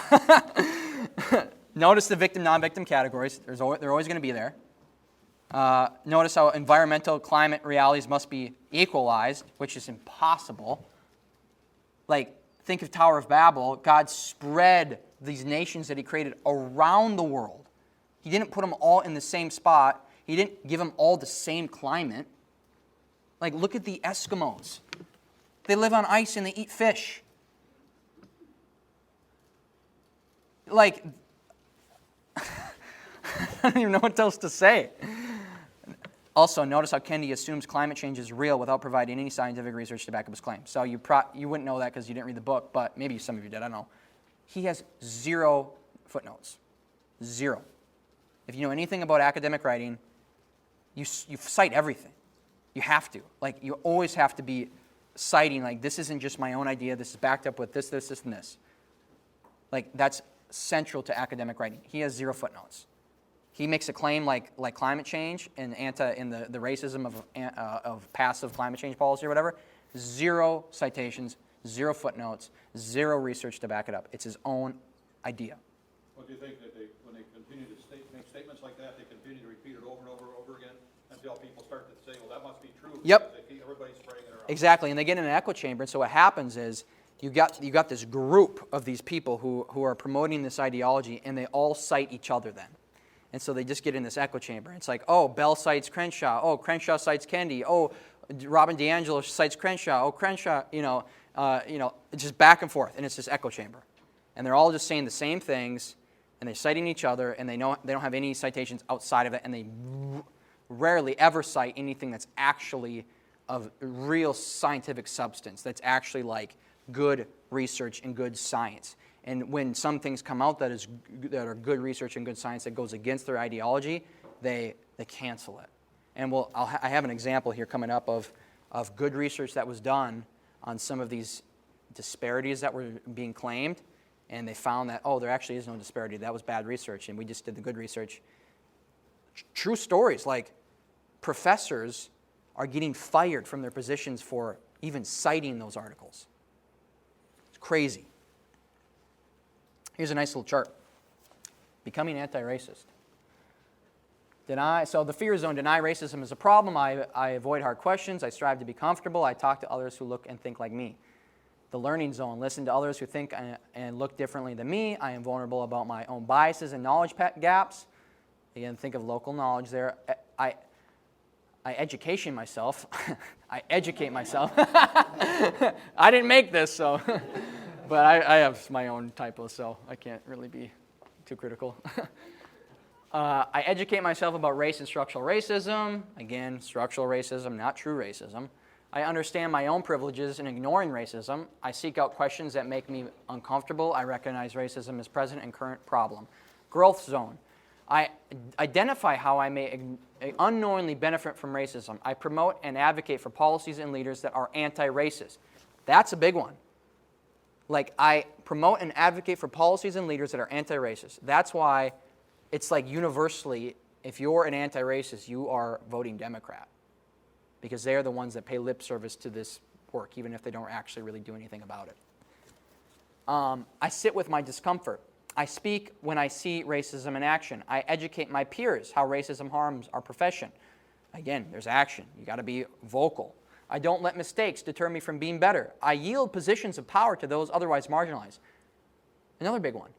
Notice the victim, non-victim categories. They're always going to be there. Notice how environmental climate realities must be equalized, which is impossible. Like, think of Tower of Babel. God spread these nations that he created around the world. He didn't put them all in the same spot. He didn't give them all the same climate. Like, look at the Eskimos. They live on ice and they eat fish. Like, I don't even know what else to say. Also, notice how Kendi assumes climate change is real without providing any scientific research to back up his claim. So you wouldn't know that because you didn't read the book, but maybe some of you did, I don't know. He has 0 footnotes. 0. If you know anything about academic writing, you cite everything. You have to. Like, you always have to be citing, like, this isn't just my own idea, this is backed up with this, this, this, and this. Like, that's central to academic writing. He has 0 footnotes. He makes a claim like climate change and the racism of passive climate change policy or whatever. 0 citations, 0 footnotes, 0 research to back it up. It's his own idea. Well, do you think that when they continue to make statements like that, they continue to repeat it over and over and over again until people start to say, well, that must be true? Yep. Because everybody's spraying it around. Exactly, and they get in an echo chamber, and so what happens is you got this group of these people who are promoting this ideology, and they all cite each other then. And so they just get in this echo chamber. It's like, oh, Bell cites Crenshaw. Oh, Crenshaw cites Kendi. Oh, Robin DiAngelo cites Crenshaw. Oh, Crenshaw, it's just back and forth, and it's this echo chamber. And they're all just saying the same things, and they're citing each other, and they don't have any citations outside of it, and they rarely ever cite anything that's actually of real scientific substance, that's actually like good research and good science. And when some things come out that are good research and good science that goes against their ideology, they cancel it. And I have an example here coming up of good research that was done on some of these disparities that were being claimed, and they found that, oh, there actually is no disparity. That was bad research, and we just did the good research. True stories, like professors are getting fired from their positions for even citing those articles. It's crazy. Here's a nice little chart. Becoming anti-racist. So the fear zone, deny racism is a problem. I avoid hard questions. I strive to be comfortable. I talk to others who look and think like me. The learning zone, listen to others who think and look differently than me. I am vulnerable about my own biases and knowledge gaps. Again, think of local knowledge there. I education myself. I educate myself. I didn't make this, so... But I have my own typos, so I can't really be too critical. I educate myself about race and structural racism. Again, structural racism, not true racism. I understand my own privileges in ignoring racism. I seek out questions that make me uncomfortable. I recognize racism as present and current problem. Growth zone. I identify how I may unknowingly benefit from racism. I promote and advocate for policies and leaders that are anti-racist. That's a big one. Like, I promote and advocate for policies and leaders that are anti-racist. That's why it's like universally, if you're an anti-racist, you are voting Democrat. Because they're the ones that pay lip service to this work, even if they don't actually really do anything about it. I sit with my discomfort. I speak when I see racism in action. I educate my peers how racism harms our profession. Again, there's action. You got to be vocal. I don't let mistakes deter me from being better. I yield positions of power to those otherwise marginalized. Another big one.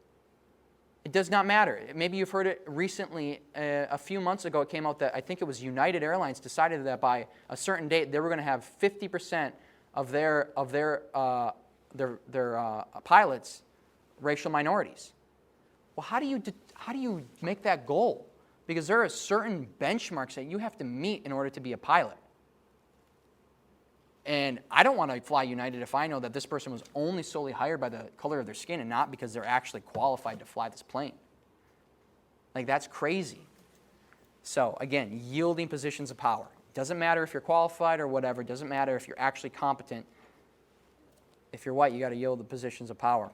It does not matter. Maybe you've heard it recently. A few months ago, it came out that I think it was United Airlines decided that by a certain date they were going to have 50% of their pilots racial minorities. Well, how do you make that goal? Because there are certain benchmarks that you have to meet in order to be a pilot. And I don't want to fly United if I know that this person was only solely hired by the color of their skin and not because they're actually qualified to fly this plane. Like, that's crazy. So, again, yielding positions of power. Doesn't matter if you're qualified or whatever. Doesn't matter if you're actually competent. If you're white, you got to yield the positions of power.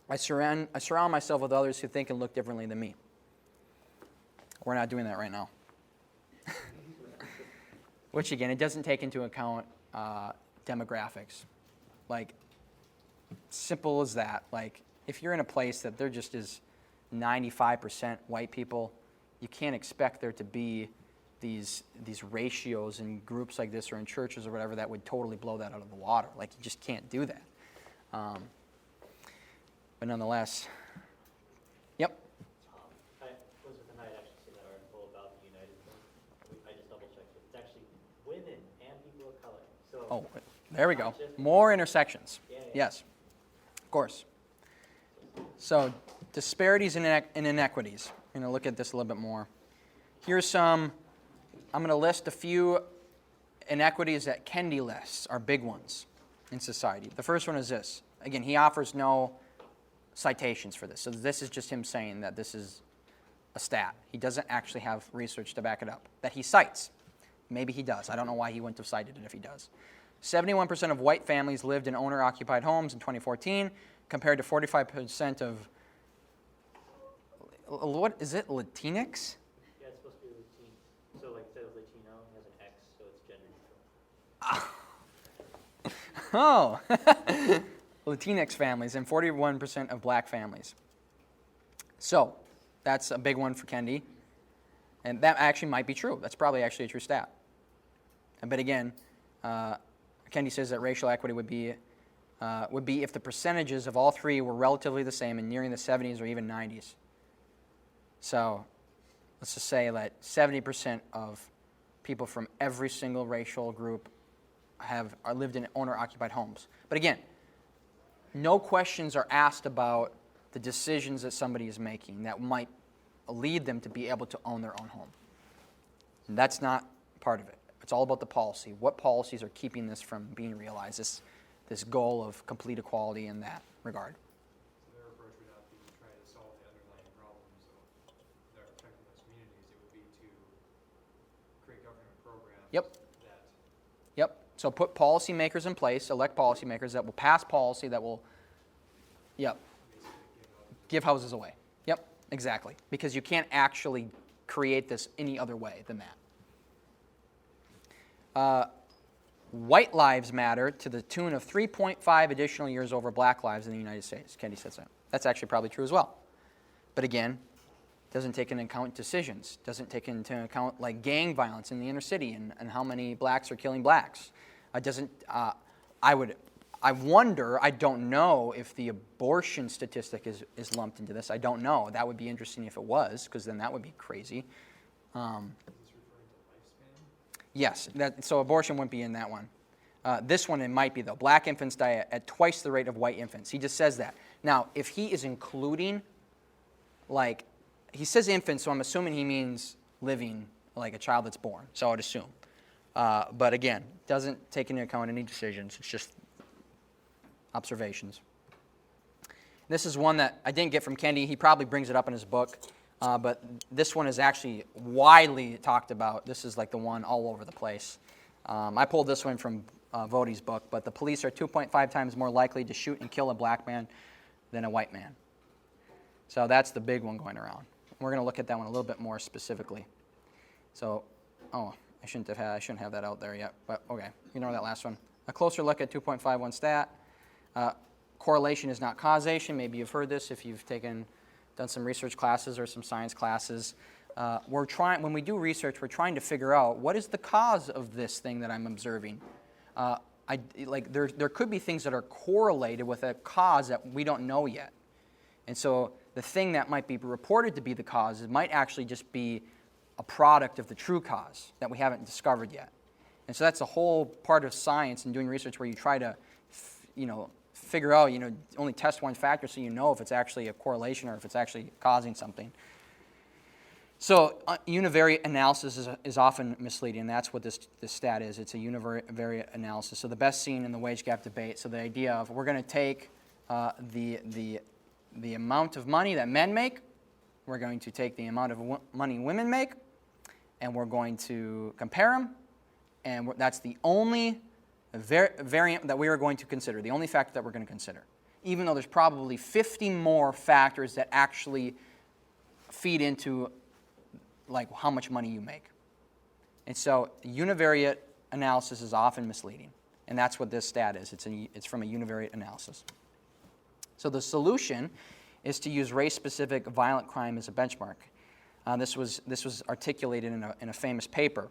I surround myself with others who think and look differently than me. We're not doing that right now. Which, again, it doesn't take into account demographics. Like, simple as that. Like, if you're in a place that there just is 95% white people, you can't expect there to be these ratios in groups like this or in churches or whatever that would totally blow that out of the water. Like, you just can't do that. But nonetheless, yep. Elizabeth and I had actually seen that article about the United thing. I just double checked it. It's actually women and people of color. So Oh, there we go. More intersections. Yeah. Yes, of course. So, disparities and inequities. We're going to look at this a little bit more. Here's some, I'm going to list a few inequities that Kendi lists are big ones in society. The first one is this. Again, he offers no citations for this. So this is just him saying that this is a stat. He doesn't actually have research to back it up. That he cites. Maybe he does. I don't know why he wouldn't have cited it if he does. 71% of white families lived in owner-occupied homes in 2014, compared to 45% of, what is it, Latinx? yeah, it's supposed to be Latino. So like instead of Latino, it has an X, so it's gender neutral. Oh, Latinx families and 41% of black families. So that's a big one for Kendi. And that actually might be true. That's probably actually a true stat. But again, Kendi says that racial equity would be if the percentages of all three were relatively the same and nearing the 70s or even 90s. So let's just say that 70% of people from every single racial group are lived in owner-occupied homes. But again, no questions are asked about the decisions that somebody is making that might lead them to be able to own their own home. And that's not part of it. It's all about the policy. What policies are keeping this from being realized, this goal of complete equality in that regard? So their approach would not be to try to solve the underlying problems that are affecting those communities. It would be to create government programs Yep. that Yep. So put policymakers in place, elect policymakers that will pass policy that will, yep, give houses away. Yep, exactly. Because you can't actually create this any other way than that. White lives matter to the tune of 3.5 additional years over black lives in the United States. Kendi says that. That's actually probably true as well. But again, doesn't take into account decisions. Doesn't take into account like gang violence in the inner city and how many blacks are killing blacks. I wonder, I don't know if the abortion statistic is lumped into this. I don't know. That would be interesting if it was, because then that would be crazy. is this referring to lifespan? Yes, so abortion wouldn't be in that one. This one it might be, though. Black infants die at twice the rate of white infants. He just says that. Now, if he is including, like, he says infants, so I'm assuming he means living, like a child that's born. So I would assume. But again, doesn't take into account any decisions. It's just observations. This is one that I didn't get from Kendi. He probably brings it up in his book. But this one is actually widely talked about. This is like the one all over the place. I pulled this one from Voddie's book, but the police are 2.5 times more likely to shoot and kill a black man than a white man. So that's the big one going around. We're going to look at that one a little bit more specifically. So, I shouldn't have that out there yet, but okay, ignore that last one. A closer look at 2.51 stat. correlation is not causation. Maybe you've heard this if you've done some research classes or some science classes. When we do research, we're trying to figure out what is the cause of this thing that I'm observing. There could be things that are correlated with a cause that we don't know yet. And so the thing that might be reported to be the cause, it might actually just be a product of the true cause that we haven't discovered yet. And so that's a whole part of science and doing research where you try to, figure out, only test one factor so you know if it's actually a correlation or if it's actually causing something. So univariate analysis is often misleading, and that's what this stat is. It's a univariate analysis. So the best seen in the wage gap debate. So the idea of we're going to take the amount of money that men make, we're going to take the amount of money women make, and we're going to compare them, and that's the only variant that we are going to consider, the only factor that we're going to consider, even though there's probably 50 more factors that actually feed into like how much money you make. And so univariate analysis is often misleading, and that's what this stat is. It's from a univariate analysis. So the solution is to use race-specific violent crime as a benchmark. This was articulated in a famous paper,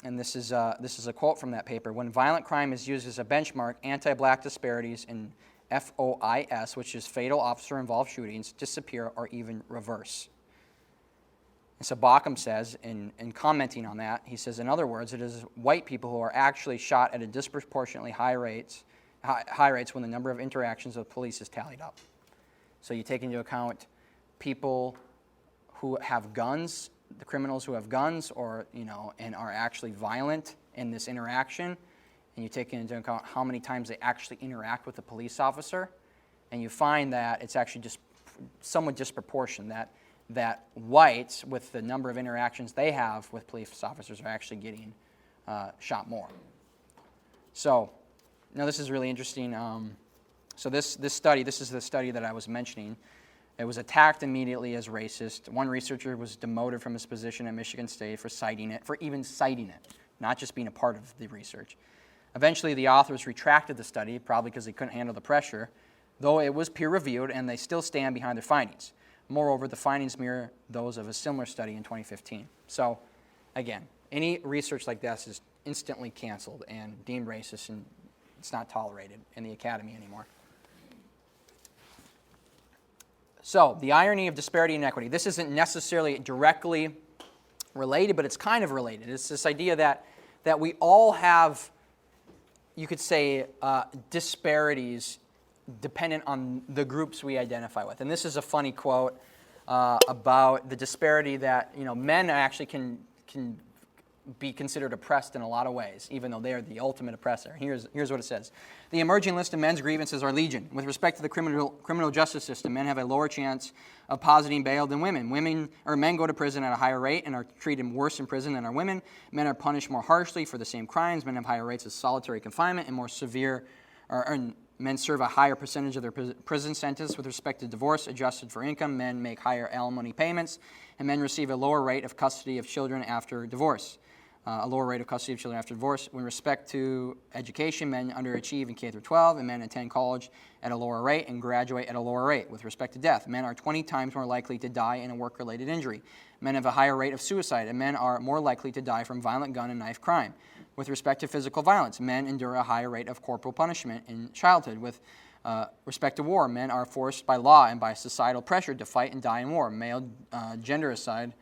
and this is a quote from that paper. When violent crime is used as a benchmark, anti-black disparities in FOIS, which is fatal officer-involved shootings, disappear or even reverse. And so Bauckham says, in commenting on that, he says, in other words, it is white people who are actually shot at a disproportionately high rates when the number of interactions with police is tallied up. So you take into account people who have guns, the criminals who have guns, or and are actually violent in this interaction, and you take into account how many times they actually interact with a police officer, and you find that it's actually just somewhat disproportionate that whites, with the number of interactions they have with police officers, are actually getting shot more. So, now this is really interesting. So this study, this is the study that I was mentioning. It was attacked immediately as racist. One researcher was demoted from his position at Michigan State for even citing it, not just being a part of the research. Eventually, the authors retracted the study, probably because they couldn't handle the pressure, though it was peer-reviewed, and they still stand behind their findings. Moreover, the findings mirror those of a similar study in 2015. So, again, any research like this is instantly canceled and deemed racist, and it's not tolerated in the academy anymore. So, the irony of disparity and inequity. This isn't necessarily directly related, but it's kind of related. It's this idea that we all have, you could say, disparities dependent on the groups we identify with. And this is a funny quote about the disparity that men actually can be considered oppressed in a lot of ways, even though they are the ultimate oppressor. Here's what it says. The emerging list of men's grievances are legion. With respect to the criminal justice system, men have a lower chance of positing bail than women. Men go to prison at a higher rate and are treated worse in prison than are women. Men are punished more harshly for the same crimes. Men have higher rates of solitary confinement and more severe, men serve a higher percentage of their prison sentence. With respect to divorce adjusted for income, men make higher alimony payments, and men receive a lower rate of custody of children after divorce. With respect to education, men underachieve in K through 12, and men attend college at a lower rate and graduate at a lower rate. With respect to death, men are 20 times more likely to die in a work-related injury. Men have a higher rate of suicide, and men are more likely to die from violent gun and knife crime. With respect to physical violence, men endure a higher rate of corporal punishment in childhood. With respect to war, men are forced by law and by societal pressure to fight and die in war. Male gendericide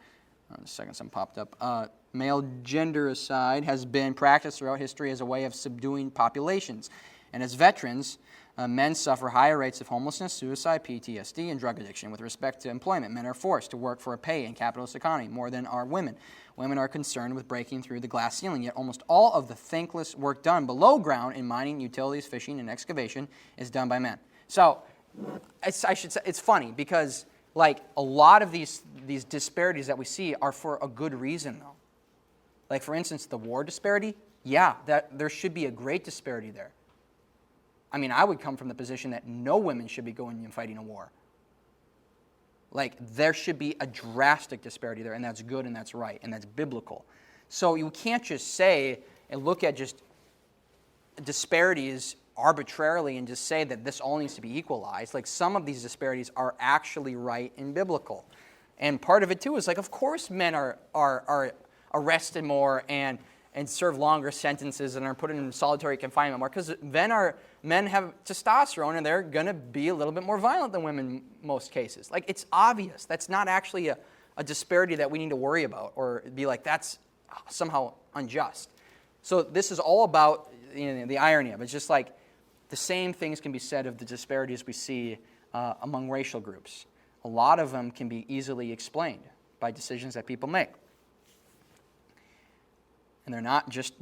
has been practiced throughout history as a way of subduing populations. And as veterans, men suffer higher rates of homelessness, suicide, PTSD, and drug addiction. With respect to employment, men are forced to work for a pay in capitalist economy more than are women. Women are concerned with breaking through the glass ceiling, yet almost all of the thankless work done below ground in mining, utilities, fishing, and excavation is done by men. So, it's funny because like a lot of these disparities that we see are for a good reason, though. Like, for instance, the war disparity, there should be a great disparity there. I mean, I would come from the position that no women should be going and fighting a war. Like, there should be a drastic disparity there, and that's good, and that's right, and that's biblical. So you can't just say and look at just disparities arbitrarily and just say that this all needs to be equalized. Like, some of these disparities are actually right and biblical. And part of it, too, is like, of course men are arrested more and serve longer sentences and are put in solitary confinement more, because men have testosterone and they're going to be a little bit more violent than women in most cases. Like, it's obvious. That's not actually a disparity that we need to worry about or be like, that's somehow unjust. So this is all about the irony of it. It's just like the same things can be said of the disparities we see among racial groups. A lot of them can be easily explained by decisions that people make. And they're not just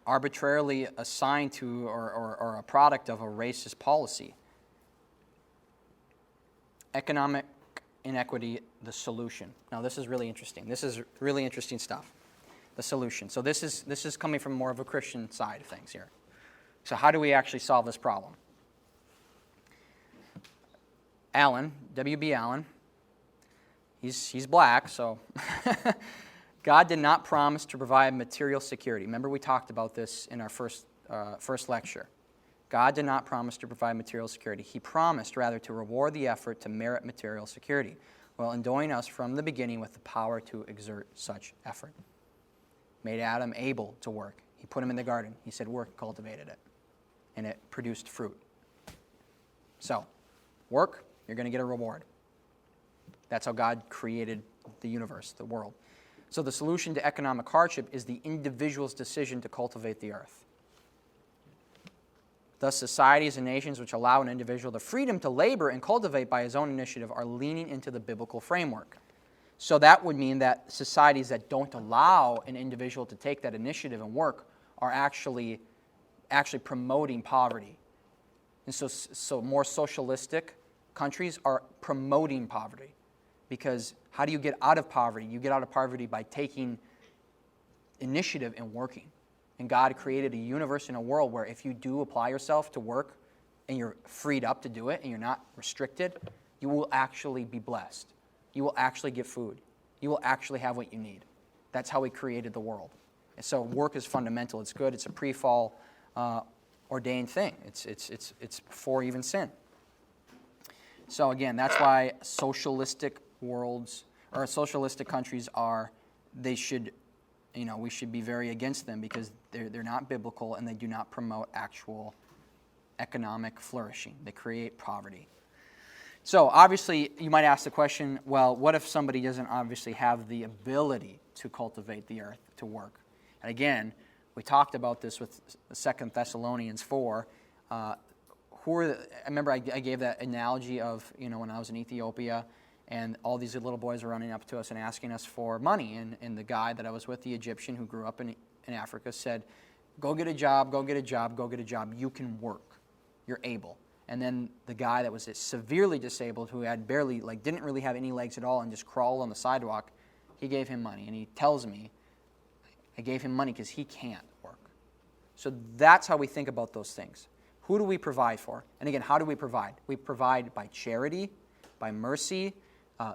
arbitrarily assigned to or a product of a racist policy. Economic inequity, the solution. Now, this is really interesting. This is really interesting stuff. The solution. So this is coming from more of a Christian side of things here. So how do we actually solve this problem? Allen, W.B. Allen, he's black, so God did not promise to provide material security. Remember, we talked about this in our first lecture. God did not promise to provide material security. He promised, rather, to reward the effort to merit material security, while endowing us from the beginning with the power to exert such effort. Made Adam able to work. He put him in the garden. He said, work, cultivated it. And it produced fruit. So, work, you're going to get a reward. That's how God created the universe, the world. So the solution to economic hardship is the individual's decision to cultivate the earth. Thus, societies and nations which allow an individual the freedom to labor and cultivate by his own initiative are leaning into the biblical framework. So that would mean that societies that don't allow an individual to take that initiative and work are actually promoting poverty. And so more socialistic countries are promoting poverty. Because how do you get out of poverty? You get out of poverty by taking initiative and working. And God created a universe and a world where if you do apply yourself to work and you're freed up to do it and you're not restricted, you will actually be blessed. You will actually get food. You will actually have what you need. That's how He created the world. And so work is fundamental. It's good. It's a pre-fall ordained thing. It's before even sin. So again, that's why socialistic worlds or socialistic countries we should be very against them, because they're not biblical and they do not promote actual economic flourishing. They create poverty. So obviously, you might ask the question, well, what if somebody doesn't obviously have the ability to cultivate the earth, to work? And again, we talked about this with 2 Thessalonians 4. I remember I gave that analogy of, when I was in Ethiopia, and all these little boys were running up to us and asking us for money. And the guy that I was with, the Egyptian who grew up in Africa, said, go get a job, go get a job, go get a job. You can work. You're able. And then the guy that was severely disabled, who had barely, didn't really have any legs at all and just crawled on the sidewalk, he gave him money. And he tells me, I gave him money because he can't work. So that's how we think about those things. Who do we provide for? And again, how do we provide? We provide by charity, by mercy.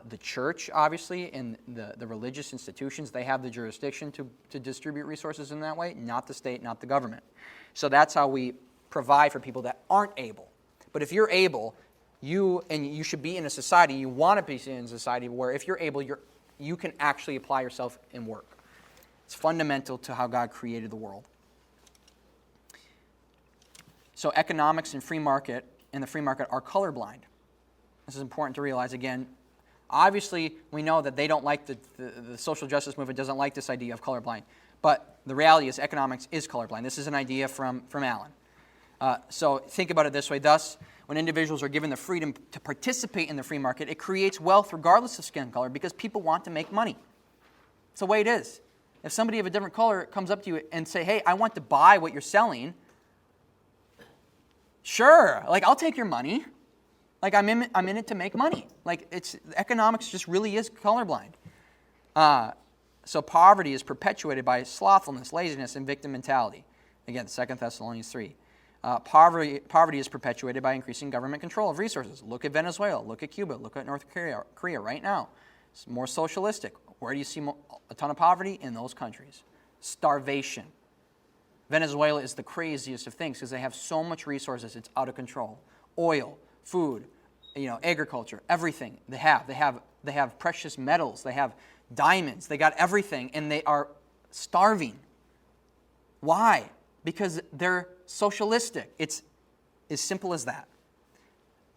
The church, obviously, and the religious institutions, they have the jurisdiction to distribute resources in that way, not the state, not the government. So that's how we provide for people that aren't able. But if you're able, you should be in a society, you want to be in a society where if you're able, you can actually apply yourself and work. It's fundamental to how God created the world. So economics and the free market are colorblind. This is important to realize. Again, obviously, we know that they don't like the social justice movement doesn't like this idea of colorblind. But the reality is economics is colorblind. This is an idea from Allen. So think about it this way. Thus, when individuals are given the freedom to participate in the free market, it creates wealth regardless of skin color, because people want to make money. It's the way it is. If somebody of a different color comes up to you and say, hey, I want to buy what you're selling, sure, I'll take your money. I'm in it to make money. Economics just really is colorblind. So poverty is perpetuated by slothfulness, laziness, and victim mentality. Again, 2 Thessalonians 3. Poverty is perpetuated by increasing government control of resources. Look at Venezuela. Look at Cuba. Look at North Korea right now. It's more socialistic. Where do you see a ton of poverty? In those countries. Starvation. Venezuela is the craziest of things because they have so much resources, it's out of control. Oil, food, agriculture, everything they have. They have precious metals, they have diamonds, they got everything, and they are starving. Why? Because they're socialistic. It's as simple as that.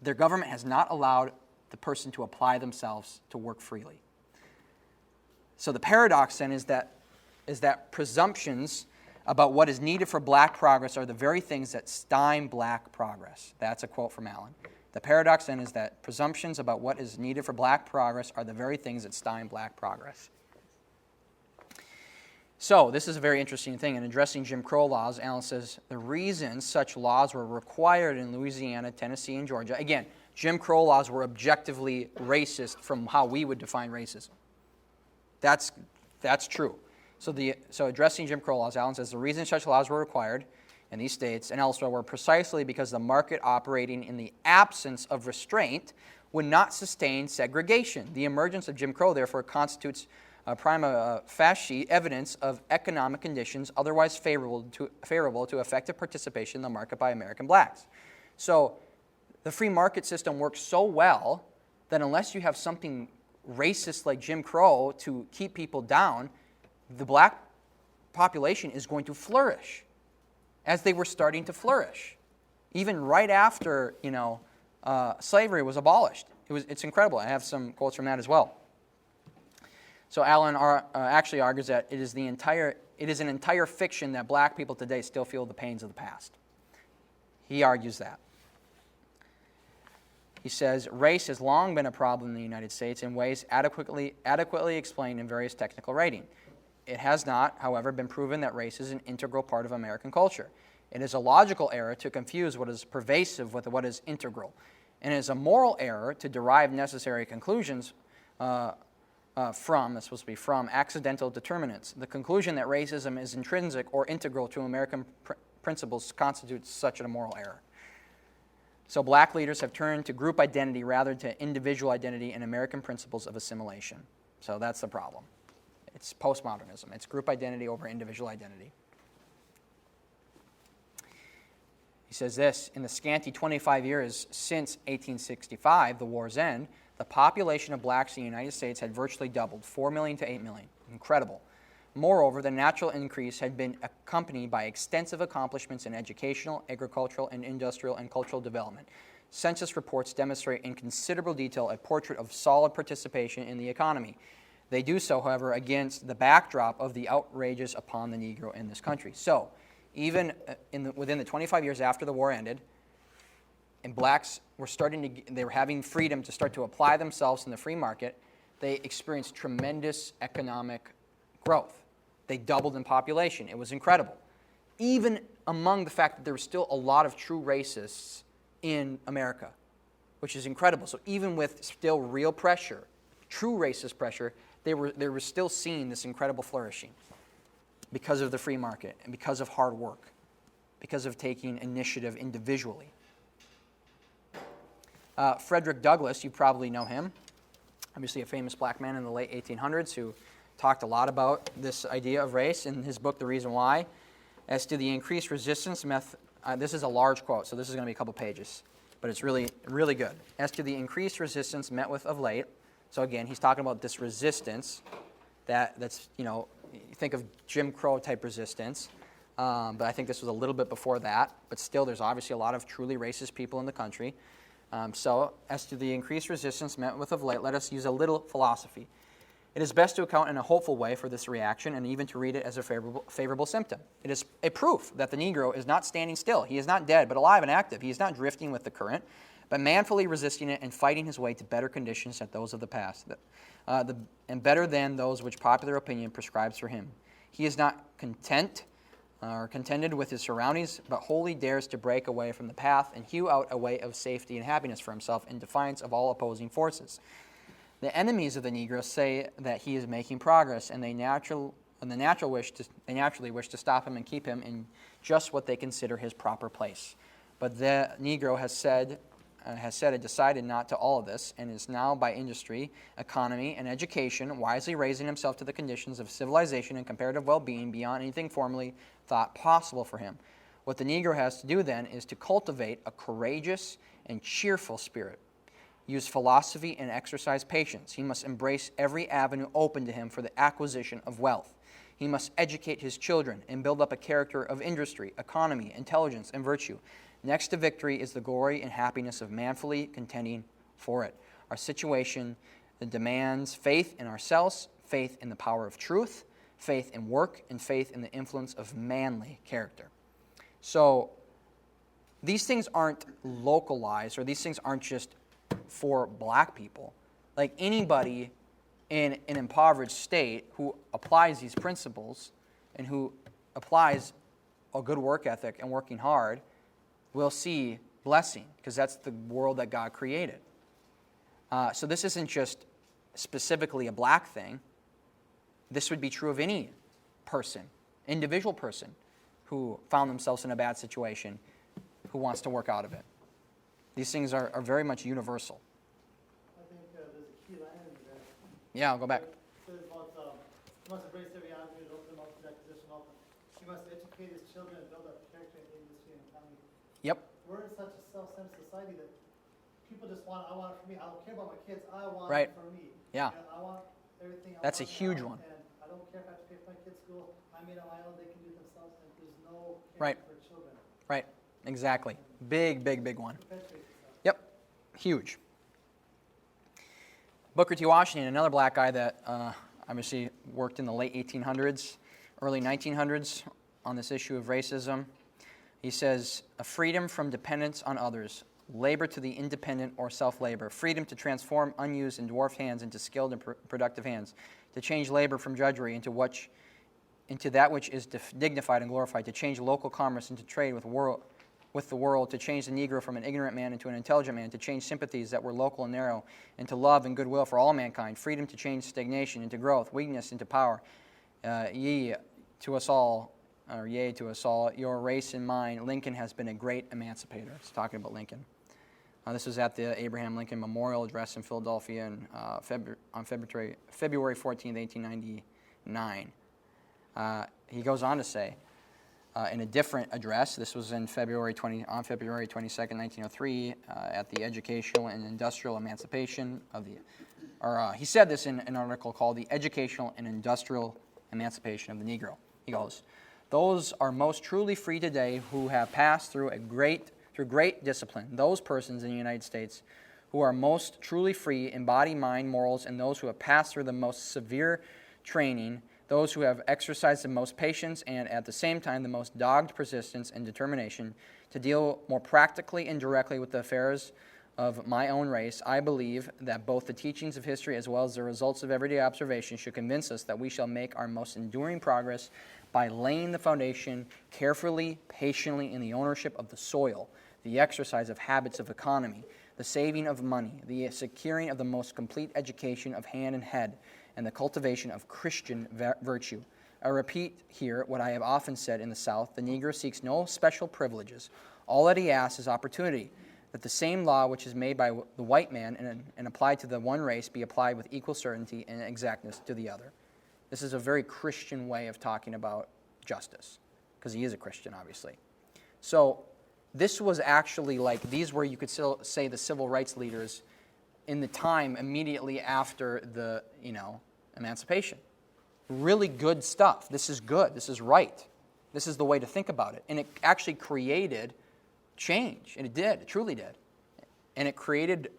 Their government has not allowed the person to apply themselves to work freely. So the paradox then is that presumptions about what is needed for black progress are the very things that stymie black progress. That's a quote from Allen. The paradox then is that presumptions about what is needed for black progress are the very things that stymie black progress. So this is a very interesting thing. In addressing Jim Crow laws, Allen says the reason such laws were required in Louisiana, Tennessee, and Georgia. Again, Jim Crow laws were objectively racist from how we would define racism. That's true. So addressing Jim Crow laws, Allen says the reason such laws were required in these states and elsewhere were precisely because the market operating in the absence of restraint would not sustain segregation. The emergence of Jim Crow, therefore, constitutes prima facie evidence of economic conditions otherwise favorable to effective participation in the market by American blacks. So the free market system works so well that unless you have something racist like Jim Crow to keep people down, the black population is going to flourish as they were starting to flourish. Even right after, slavery was abolished. It's incredible. I have some quotes from that as well. So Allen actually argues that it is an entire fiction that black people today still feel the pains of the past. He argues that. He says, race has long been a problem in the United States in ways adequately explained in various technical writing. It has not, however, been proven that race is an integral part of American culture. It is a logical error to confuse what is pervasive with what is integral. And it is a moral error to derive necessary conclusions from accidental determinants. The conclusion that racism is intrinsic or integral to American principles constitutes such a moral error. So black leaders have turned to group identity rather than to individual identity and American principles of assimilation. So that's the problem. It's postmodernism. It's group identity over individual identity. He says this, in the scanty 25 years since 1865, the war's end, the population of blacks in the United States had virtually doubled, 4 million to 8 million. Incredible. Moreover, the natural increase had been accompanied by extensive accomplishments in educational, agricultural, and industrial and cultural development. Census reports demonstrate in considerable detail a portrait of solid participation in the economy. They do so, however, against the backdrop of the outrages upon the Negro in this country. So, even within the 25 years after the war ended, and blacks were they were having freedom to start to apply themselves in the free market, they experienced tremendous economic growth. They doubled in population. It was incredible. Even among the fact that there were still a lot of true racists in America, which is incredible. So even with still real pressure, true racist pressure, they were still seeing this incredible flourishing because of the free market and because of hard work, because of taking initiative individually. Frederick Douglass, you probably know him, obviously a famous black man in the late 1800s who talked a lot about this idea of race in his book, The Reason Why. As to the increased resistance this is a large quote, so this is going to be a couple pages, but it's really, really good. As to the increased resistance met with of late, so again, he's talking about this resistance that's, you think of Jim Crow type resistance, but I think this was a little bit before that, but still there's obviously a lot of truly racist people in the country. So as to the increased resistance met with of late, let us use a little philosophy. It is best to account in a hopeful way for this reaction and even to read it as a favorable symptom. It is a proof that the Negro is not standing still. He is not dead, but alive and active. He is not drifting with the current, but manfully resisting it and fighting his way to better conditions than those of the past, and better than those which popular opinion prescribes for him. He is not contented with his surroundings, but wholly dares to break away from the path and hew out a way of safety and happiness for himself in defiance of all opposing forces. The enemies of the Negro say that he is making progress, and they naturally wish to stop him and keep him in just what they consider his proper place. But the Negro has said, has said it decided not to all of this and is now by industry, economy, and education wisely raising himself to the conditions of civilization and comparative well-being beyond anything formerly thought possible for him. What the Negro has to do then is to cultivate a courageous and cheerful spirit, use philosophy and exercise patience. He must embrace every avenue open to him for the acquisition of wealth. He must educate his children and build up a character of industry, economy, intelligence, and virtue. Next to victory is the glory and happiness of manfully contending for it. Our situation demands faith in ourselves, faith in the power of truth, faith in work, and faith in the influence of manly character. So these things aren't localized, or these things aren't just for black people. Like anybody in an impoverished state who applies these principles and who applies a good work ethic and working hard will see blessing, because that's the world that God created. So this isn't just specifically a black thing. This would be true of any person, individual person, who found themselves in a bad situation, who wants to work out of it. These things are very much universal. I think there's a key line in there. Yeah, I'll go back. It says about, he must embrace every avenue to open them up to the acquisition of them. He must educate his children and build up character in industry and economy. Yep. We're in such a self-centered society that people just want, I want it for me. I don't care about my kids. I want Right. it for me. Yeah. You know, I want everything. That's a want huge now, one. And I don't care if I have to pay for my kids' school. I made on my own. They can do it themselves. And there's no Right. caring for children. Right. Exactly. Big, big, big one. Perpetuates itself. Yep. Huge. Booker T. Washington, another black guy that obviously worked in the late 1800s, early 1900s on this issue of racism. He says, a freedom from dependence on others, labor to the independent or self-labor, freedom to transform unused and dwarfed hands into skilled and productive hands, to change labor from drudgery into that which is dignified and glorified, to change local commerce into trade with the world, to change the Negro from an ignorant man into an intelligent man, to change sympathies that were local and narrow into love and goodwill for all mankind, freedom to change stagnation into growth, weakness into power. Yea to us all, your race and mine, Lincoln has been a great emancipator. It's talking about Lincoln. This was at the Abraham Lincoln Memorial Address in Philadelphia on February 14th, 1899. He goes on to say, in a different address, this was on February 22nd, 1903, at the Educational and Industrial Emancipation of the, he said this in an article called The Educational and Industrial Emancipation of the Negro. He goes, those are most truly free today who have passed through great discipline, those persons in the United States who are most truly free in body, mind, morals, and those who have passed through the most severe training, those who have exercised the most patience and at the same time the most dogged persistence and determination to deal more practically and directly with the affairs of my own race. I believe that both the teachings of history as well as the results of everyday observation should convince us that we shall make our most enduring progress by laying the foundation carefully, patiently in the ownership of the soil, the exercise of habits of economy, the saving of money, the securing of the most complete education of hand and head, and the cultivation of Christian virtue. I repeat here what I have often said in the South: the Negro seeks no special privileges. All that he asks is opportunity, that the same law which is made by the white man and applied to the one race be applied with equal certainty and exactness to the other. This is a very Christian way of talking about justice, because he is a Christian, obviously. So this was actually like, these were, you could still say, the civil rights leaders in the time immediately after the, emancipation. Really good stuff. This is good. This is right. This is the way to think about it. And it actually created change. And it did. It truly did. And it created,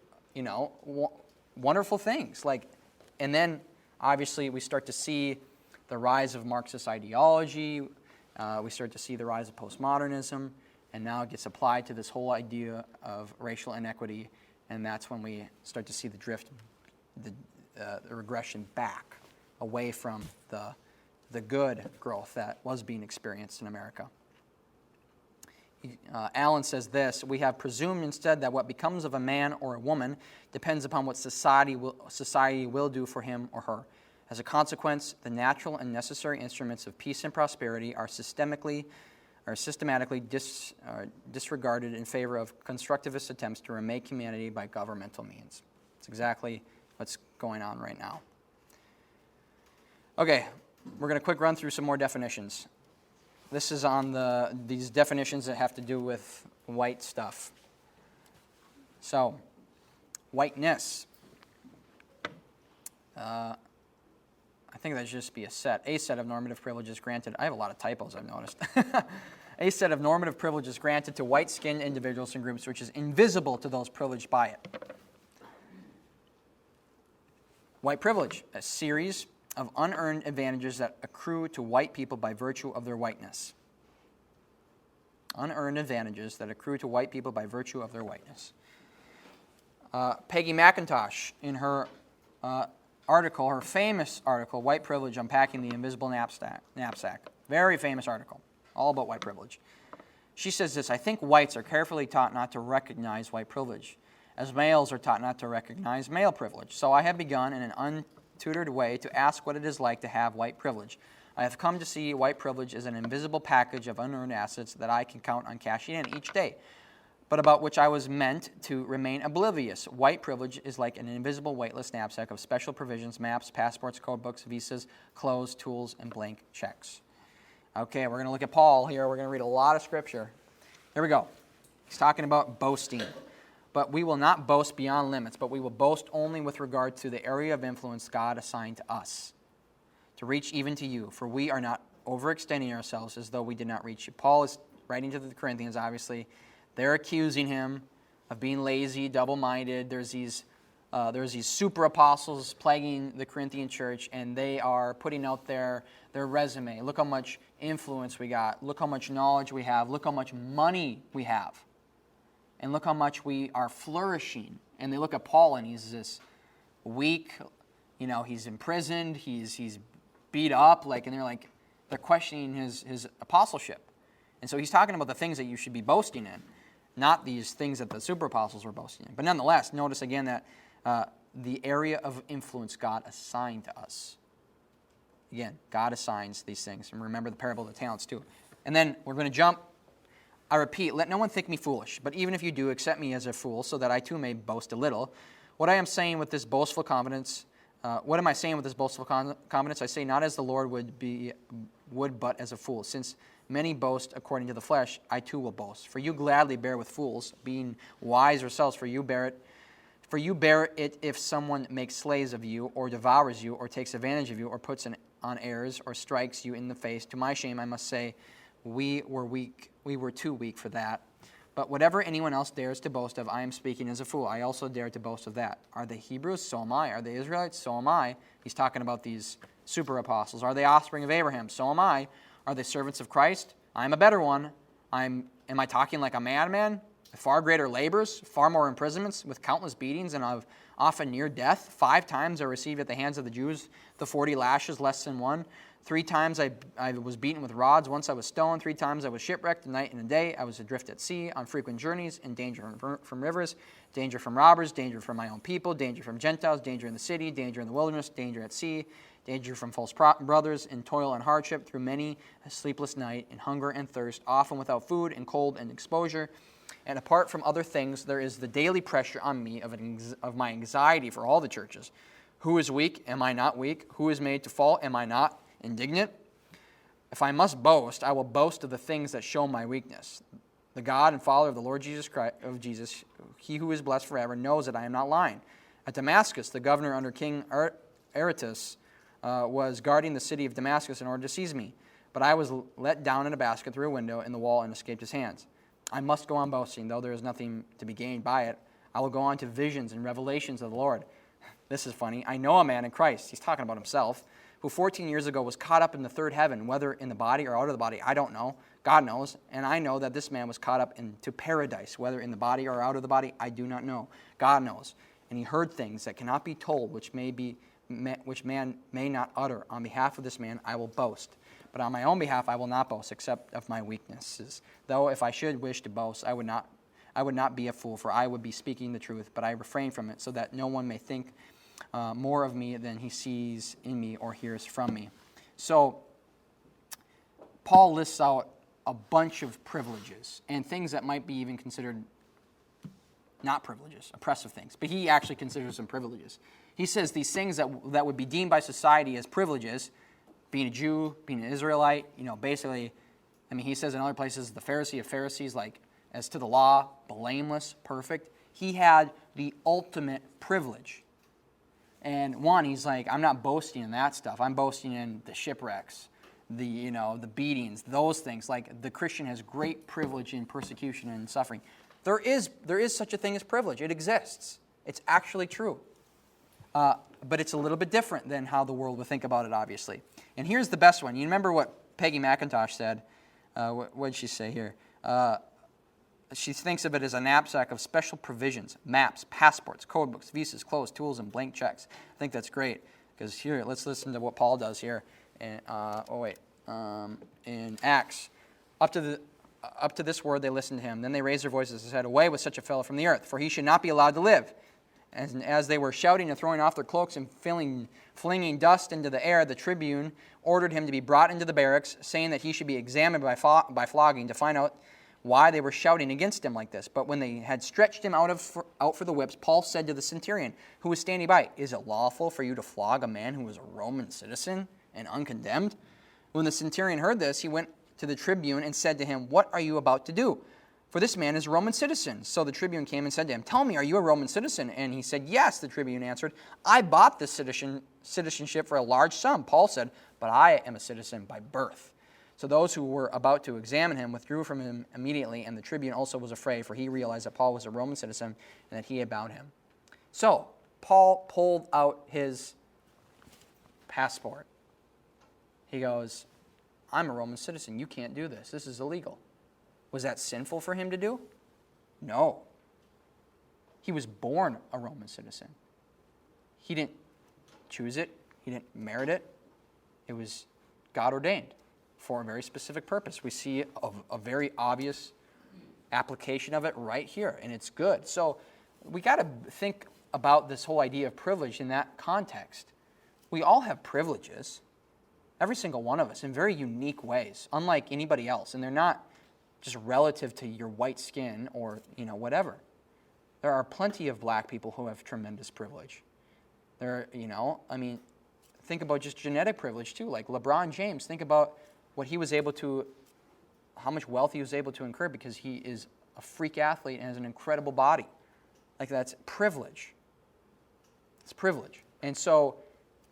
wonderful things. And then, obviously, we start to see the rise of Marxist ideology. We start to see the rise of postmodernism. And now it gets applied to this whole idea of racial inequity. And that's when we start to see the drift, the regression back away from the good growth that was being experienced in America. Allen says this: we have presumed instead that what becomes of a man or a woman depends upon what society will do for him or her. As a consequence, the natural and necessary instruments of peace and prosperity are are systematically disregarded in favor of constructivist attempts to remake humanity by governmental means. It's exactly what's going on right now. Okay, we're going to quick run through some more definitions. This is on these definitions that have to do with white stuff. So, whiteness. I think that should just be a set of normative privileges granted. I have a lot of typos, I've noticed. A set of normative privileges granted to white-skinned individuals and groups which is invisible to those privileged by it. White privilege, a series of unearned advantages that accrue to white people by virtue of their whiteness. Unearned advantages that accrue to white people by virtue of their whiteness. Peggy McIntosh, in her article, her famous article, White Privilege, Unpacking the Invisible Knapsack. Very famous article, all about white privilege. She says this, I think whites are carefully taught not to recognize white privilege, as males are taught not to recognize male privilege. So I have begun in an untutored way to ask what it is like to have white privilege. I have come to see white privilege as an invisible package of unearned assets that I can count on cashing in each day, but about which I was meant to remain oblivious. White privilege is like an invisible weightless knapsack of special provisions, maps, passports, code books, visas, clothes, tools, and blank checks. Okay, we're going to look at Paul here. We're going to read a lot of scripture. Here we go. He's talking about boasting. But we will not boast beyond limits, but we will boast only with regard to the area of influence God assigned to us, to reach even to you, for we are not overextending ourselves as though we did not reach you. Paul is writing to the Corinthians, obviously. They're accusing him of being lazy, double-minded. There's these super apostles plaguing the Corinthian church, and they are putting out their resume. Look how much influence we got. Look how much knowledge we have. Look how much money we have. And look how much we are flourishing. And they look at Paul, and he's this weak, he's imprisoned, he's beat up, and they're questioning his apostleship. And so he's talking about the things that you should be boasting in, not these things that the super apostles were boasting in. But nonetheless, notice again that the area of influence God assigned to us. Again, God assigns these things. And remember the parable of the talents too. And then we're going to jump. I repeat, let no one think me foolish, but even if you do, accept me as a fool, so that I too may boast a little. What I am saying with this boastful confidence, what am I saying with this boastful confidence? I say not as the Lord would, but as a fool. Since many boast according to the flesh, I too will boast. For you gladly bear with fools, being wise yourselves, for you bear it if someone makes slaves of you, or devours you, or takes advantage of you, or puts on airs, or strikes you in the face. To my shame, I must say, we were weak. We were too weak for that. But whatever anyone else dares to boast of, I am speaking as a fool. I also dare to boast of that. Are they Hebrews? So am I. Are they Israelites? So am I. He's talking about these super apostles. Are they offspring of Abraham? So am I. Are they servants of Christ? I am a better one. Am I talking like a madman? Far greater labors, far more imprisonments, with countless beatings, and of often near death. 5 times I received at the hands of the Jews the 40 lashes, less than one. 3 times I was beaten with rods. Once I was stoned. 3 times I was shipwrecked, a night and a day. I was adrift at sea, on frequent journeys, in danger from rivers, danger from robbers, danger from my own people, danger from Gentiles, danger in the city, danger in the wilderness, danger at sea, danger from false brothers, in toil and hardship, through many a sleepless night, in hunger and thirst, often without food, in cold and exposure. And apart from other things, there is the daily pressure on me of my anxiety for all the churches. Who is weak? Am I not weak? Who is made to fall? Am I not indignant? If I must boast, I will boast of the things that show my weakness. The God and Father of the Lord Jesus Christ, he who is blessed forever, knows that I am not lying. At Damascus, the governor under King Aretas was guarding the city of Damascus in order to seize me. But I was let down in a basket through a window in the wall and escaped his hands. I must go on boasting, though there is nothing to be gained by it. I will go on to visions and revelations of the Lord. This is funny. I know a man in Christ, he's talking about himself, who 14 years ago was caught up in the third heaven, whether in the body or out of the body, I don't know. God knows. And I know that this man was caught up into paradise, whether in the body or out of the body, I do not know. God knows. And he heard things that cannot be told, which man may not utter. On behalf of this man, I will boast. But on my own behalf, I will not boast, except of my weaknesses. Though if I should wish to boast, I would not be a fool, for I would be speaking the truth. But I refrain from it, so that no one may think more of me than he sees in me or hears from me. So, Paul lists out a bunch of privileges and things that might be even considered not privileges, oppressive things. But he actually considers them privileges. He says these things that would be deemed by society as privileges, being a Jew, being an Israelite, basically, he says in other places, the Pharisee of Pharisees, like, as to the law, blameless, perfect. He had the ultimate privilege. And he's like, I'm not boasting in that stuff. I'm boasting in the shipwrecks, the beatings, those things. Like, the Christian has great privilege in persecution and suffering. There is such a thing as privilege. It exists. It's actually true. But it's a little bit different than how the world would think about it, obviously. And here's the best one. You remember what Peggy McIntosh said? What did she say here? She thinks of it as a knapsack of special provisions, maps, passports, code books, visas, clothes, tools, and blank checks. I think that's great, because here, let's listen to what Paul does here. In Acts. Up to this word they listened to him. Then they raised their voices and said, "Away with such a fellow from the earth, for he should not be allowed to live." And as they were shouting and throwing off their cloaks and flinging dust into the air, the tribune ordered him to be brought into the barracks, saying that he should be examined by flogging to find out why they were shouting against him like this. But when they had stretched him out for the whips, Paul said to the centurion, who was standing by, "Is it lawful for you to flog a man who is a Roman citizen and uncondemned?" When the centurion heard this, he went to the tribune and said to him, "What are you about to do? For this man is a Roman citizen." So the tribune came and said to him, "Tell me, are you a Roman citizen?" And he said, "Yes," the tribune answered. "I bought this citizenship for a large sum." Paul said, "But I am a citizen by birth." So those who were about to examine him withdrew from him immediately, and the tribune also was afraid, for he realized that Paul was a Roman citizen and that he had bound him. So Paul pulled out his passport. He goes, "I'm a Roman citizen. You can't do this. This is illegal." Was that sinful for him to do? No. He was born a Roman citizen. He didn't choose it. He didn't merit it. It was God ordained for a very specific purpose. We see a very obvious application of it right here, and it's good. So we got to think about this whole idea of privilege in that context. We all have privileges, every single one of us, in very unique ways, unlike anybody else, and they're not just relative to your white skin or whatever. There are plenty of black people who have tremendous privilege. Think about just genetic privilege too. Like LeBron James, think about how much wealth he was able to incur because he is a freak athlete and has an incredible body. Like, that's privilege. It's privilege. And so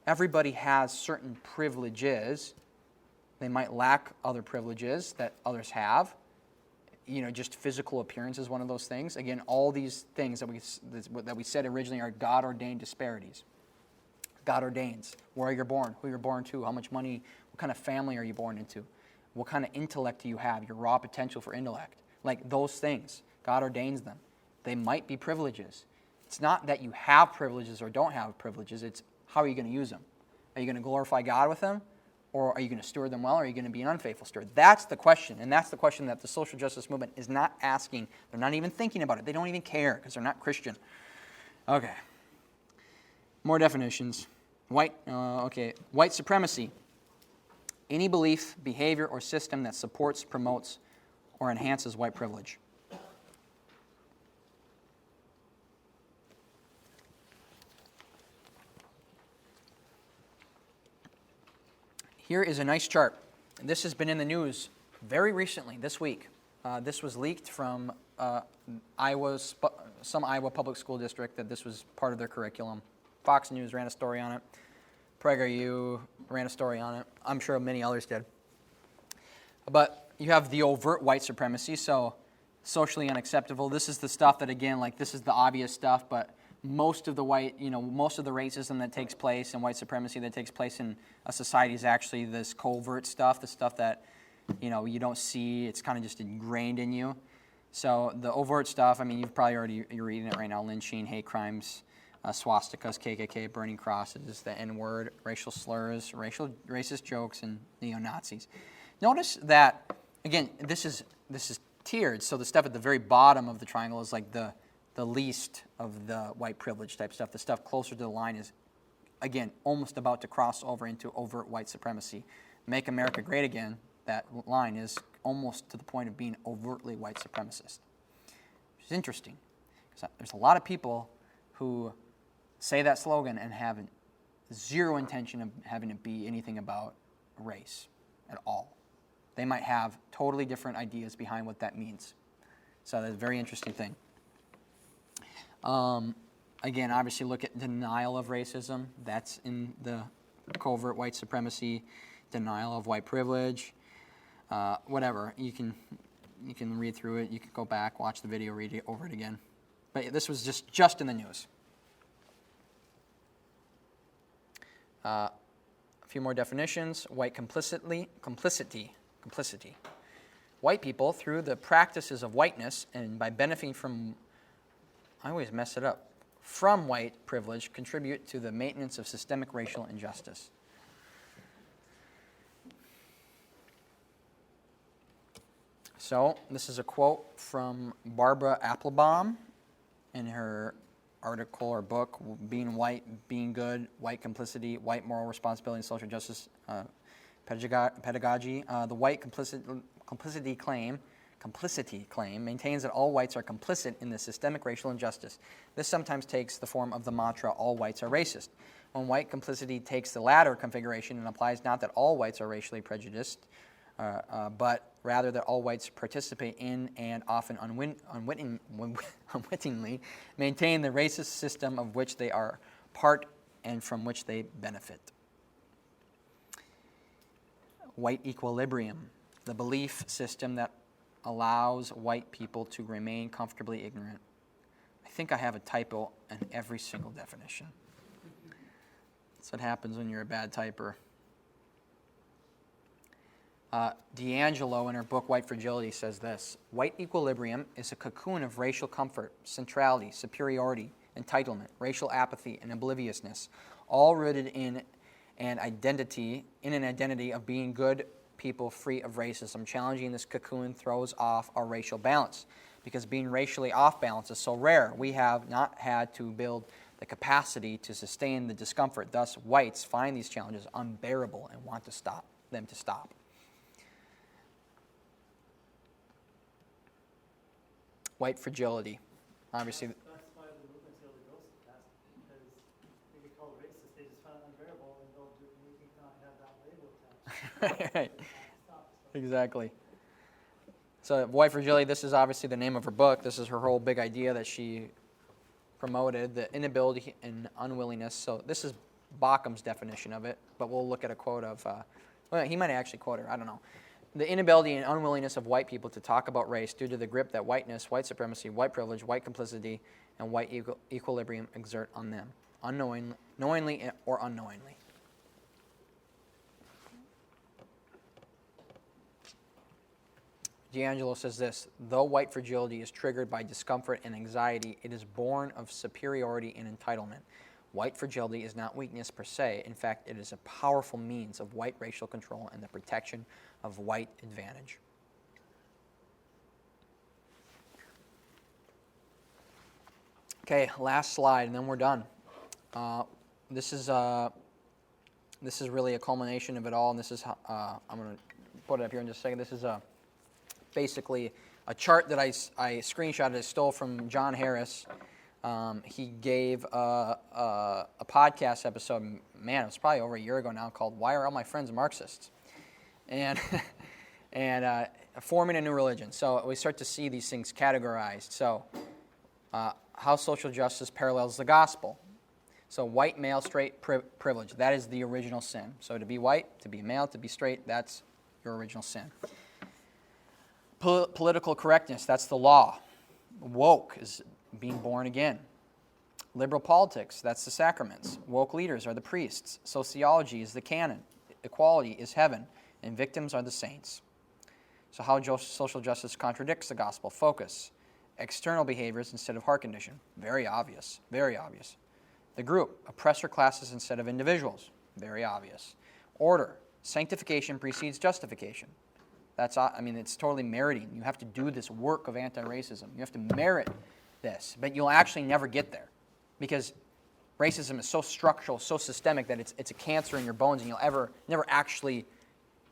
everybody has certain privileges. They might lack other privileges that others have. Just physical appearance is one of those things. Again, all these things that we said originally are God-ordained disparities. God ordains where you're born, who you're born to, how much money, what kind of family are you born into, what kind of intellect do you have, your raw potential for intellect. Like, those things, God ordains them. They might be privileges. It's not that you have privileges or don't have privileges, it's how are you going to use them? Are you going to glorify God with them? Or are you going to steward them well, or are you going to be an unfaithful steward? That's the question, and that's the question that the social justice movement is not asking. They're not even thinking about it. They don't even care because they're not Christian. Okay. More definitions. White supremacy. Any belief, behavior, or system that supports, promotes, or enhances white privilege. Here is a nice chart. This has been in the news very recently, this week. This was leaked from some Iowa public school district that this was part of their curriculum. Fox News ran a story on it. PragerU ran a story on it. I'm sure many others did. But you have the overt white supremacy, so socially unacceptable. This is the stuff that, again, like, this is the obvious stuff, but most of the racism that takes place and white supremacy that takes place in a society is actually this covert stuff, the stuff that, you don't see. It's kind of just ingrained in you. So the overt stuff, you've probably you're reading it right now: lynching, hate crimes, swastikas, KKK, burning crosses, the N-word, racial slurs, racist jokes, and neo-Nazis. Notice that, again, this is tiered, so the stuff at the very bottom of the triangle is like the least of the white privilege type stuff. The stuff closer to the line is, again, almost about to cross over into overt white supremacy. Make America Great Again, that line is almost to the point of being overtly white supremacist, which is interesting. Because there's a lot of people who say that slogan and have zero intention of having it be anything about race at all. They might have totally different ideas behind what that means. So that's a very interesting thing. Again, obviously look at denial of racism. That's in the covert white supremacy, denial of white privilege, whatever. You can read through it. You can go back, watch the video, read it over it again. But this was just in the news. A few more definitions. White complicity. White people, through the practices of whiteness and by benefiting from, I always mess it up, from white privilege, contribute to the maintenance of systemic racial injustice. So, this is a quote from Barbara Applebaum in her article or book, Being White, Being Good, White Complicity, White Moral Responsibility and Social Justice Pedagogy. The white complicity claim maintains that all whites are complicit in the systemic racial injustice. This sometimes takes the form of the mantra, all whites are racist. When white complicity takes the latter configuration, it implies not that all whites are racially prejudiced, but rather that all whites participate in and often unwittingly maintain the racist system of which they are part and from which they benefit. White equilibrium, the belief system that allows white people to remain comfortably ignorant. I think I have a typo in every single definition. That's what happens when you're a bad typer. D'Angelo, in her book White Fragility, says this: white equilibrium is a cocoon of racial comfort, centrality, superiority, entitlement, racial apathy, and obliviousness, all rooted in an identity of being good people free of racism. Challenging this cocoon throws off our racial balance. Because being racially off balance is so rare, we have not had to build the capacity to sustain the discomfort. Thus, whites find these challenges unbearable and want them to stop. White fragility. Obviously, That's why the movement's able to go so fast, because they get called racist, they just find it unbearable, and they'll do anything to not have that label attached. right. Stop, so. Exactly. So, White Fragility, this is obviously the name of her book. This is her whole big idea that she promoted, the inability and unwillingness. So, this is Baucham's definition of it, but we'll look at a quote of, well, he might actually quote her, I don't know. The inability and unwillingness of white people to talk about race due to the grip that whiteness, white supremacy, white privilege, white complicity, and white equilibrium exert on them, knowingly or unknowingly. D'Angelo says this: though white fragility is triggered by discomfort and anxiety, it is born of superiority and entitlement. White fragility is not weakness per se. In fact, it is a powerful means of white racial control and the protection of white advantage. Okay, last slide, and then we're done. This is really a culmination of it all, and this is how, I'm going to put it up here in just a second. This is basically a chart that I screenshotted. I stole from John Harris. He gave a podcast episode, man, it was probably over a year ago now, called "Why Are All My Friends Marxists?" and forming a new religion. So we start to see these things categorized. So how social justice parallels the gospel. So white, male, straight, privilege. That is the original sin. So to be white, to be male, to be straight, that's your original sin. Political correctness, that's the law. Woke is being born again. Liberal politics, that's the sacraments. Woke leaders are the priests. Sociology is the canon. Equality is heaven. And victims are the saints. So how social justice contradicts the gospel. Focus. External behaviors instead of heart condition. Very obvious. Very obvious. The group. Oppressor classes instead of individuals. Very obvious. Order. Sanctification precedes justification. It's totally meriting. You have to do this work of anti-racism. You have to merit this, but you'll actually never get there because racism is so structural, so systemic that it's a cancer in your bones, and you'll never actually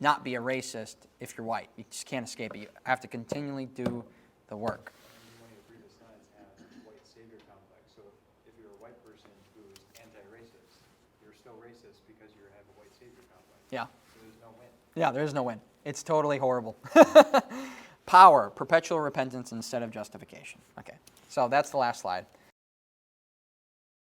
not be a racist if you're white. You just can't escape it. You have to continually do the work. One of the previous slides had white savior complex. So if you're a white person who's anti-racist, you're still racist because you have a white savior complex. Yeah. So there's no win. Yeah, there is no win. It's totally horrible. Power, perpetual repentance instead of justification. Okay, so that's the last slide.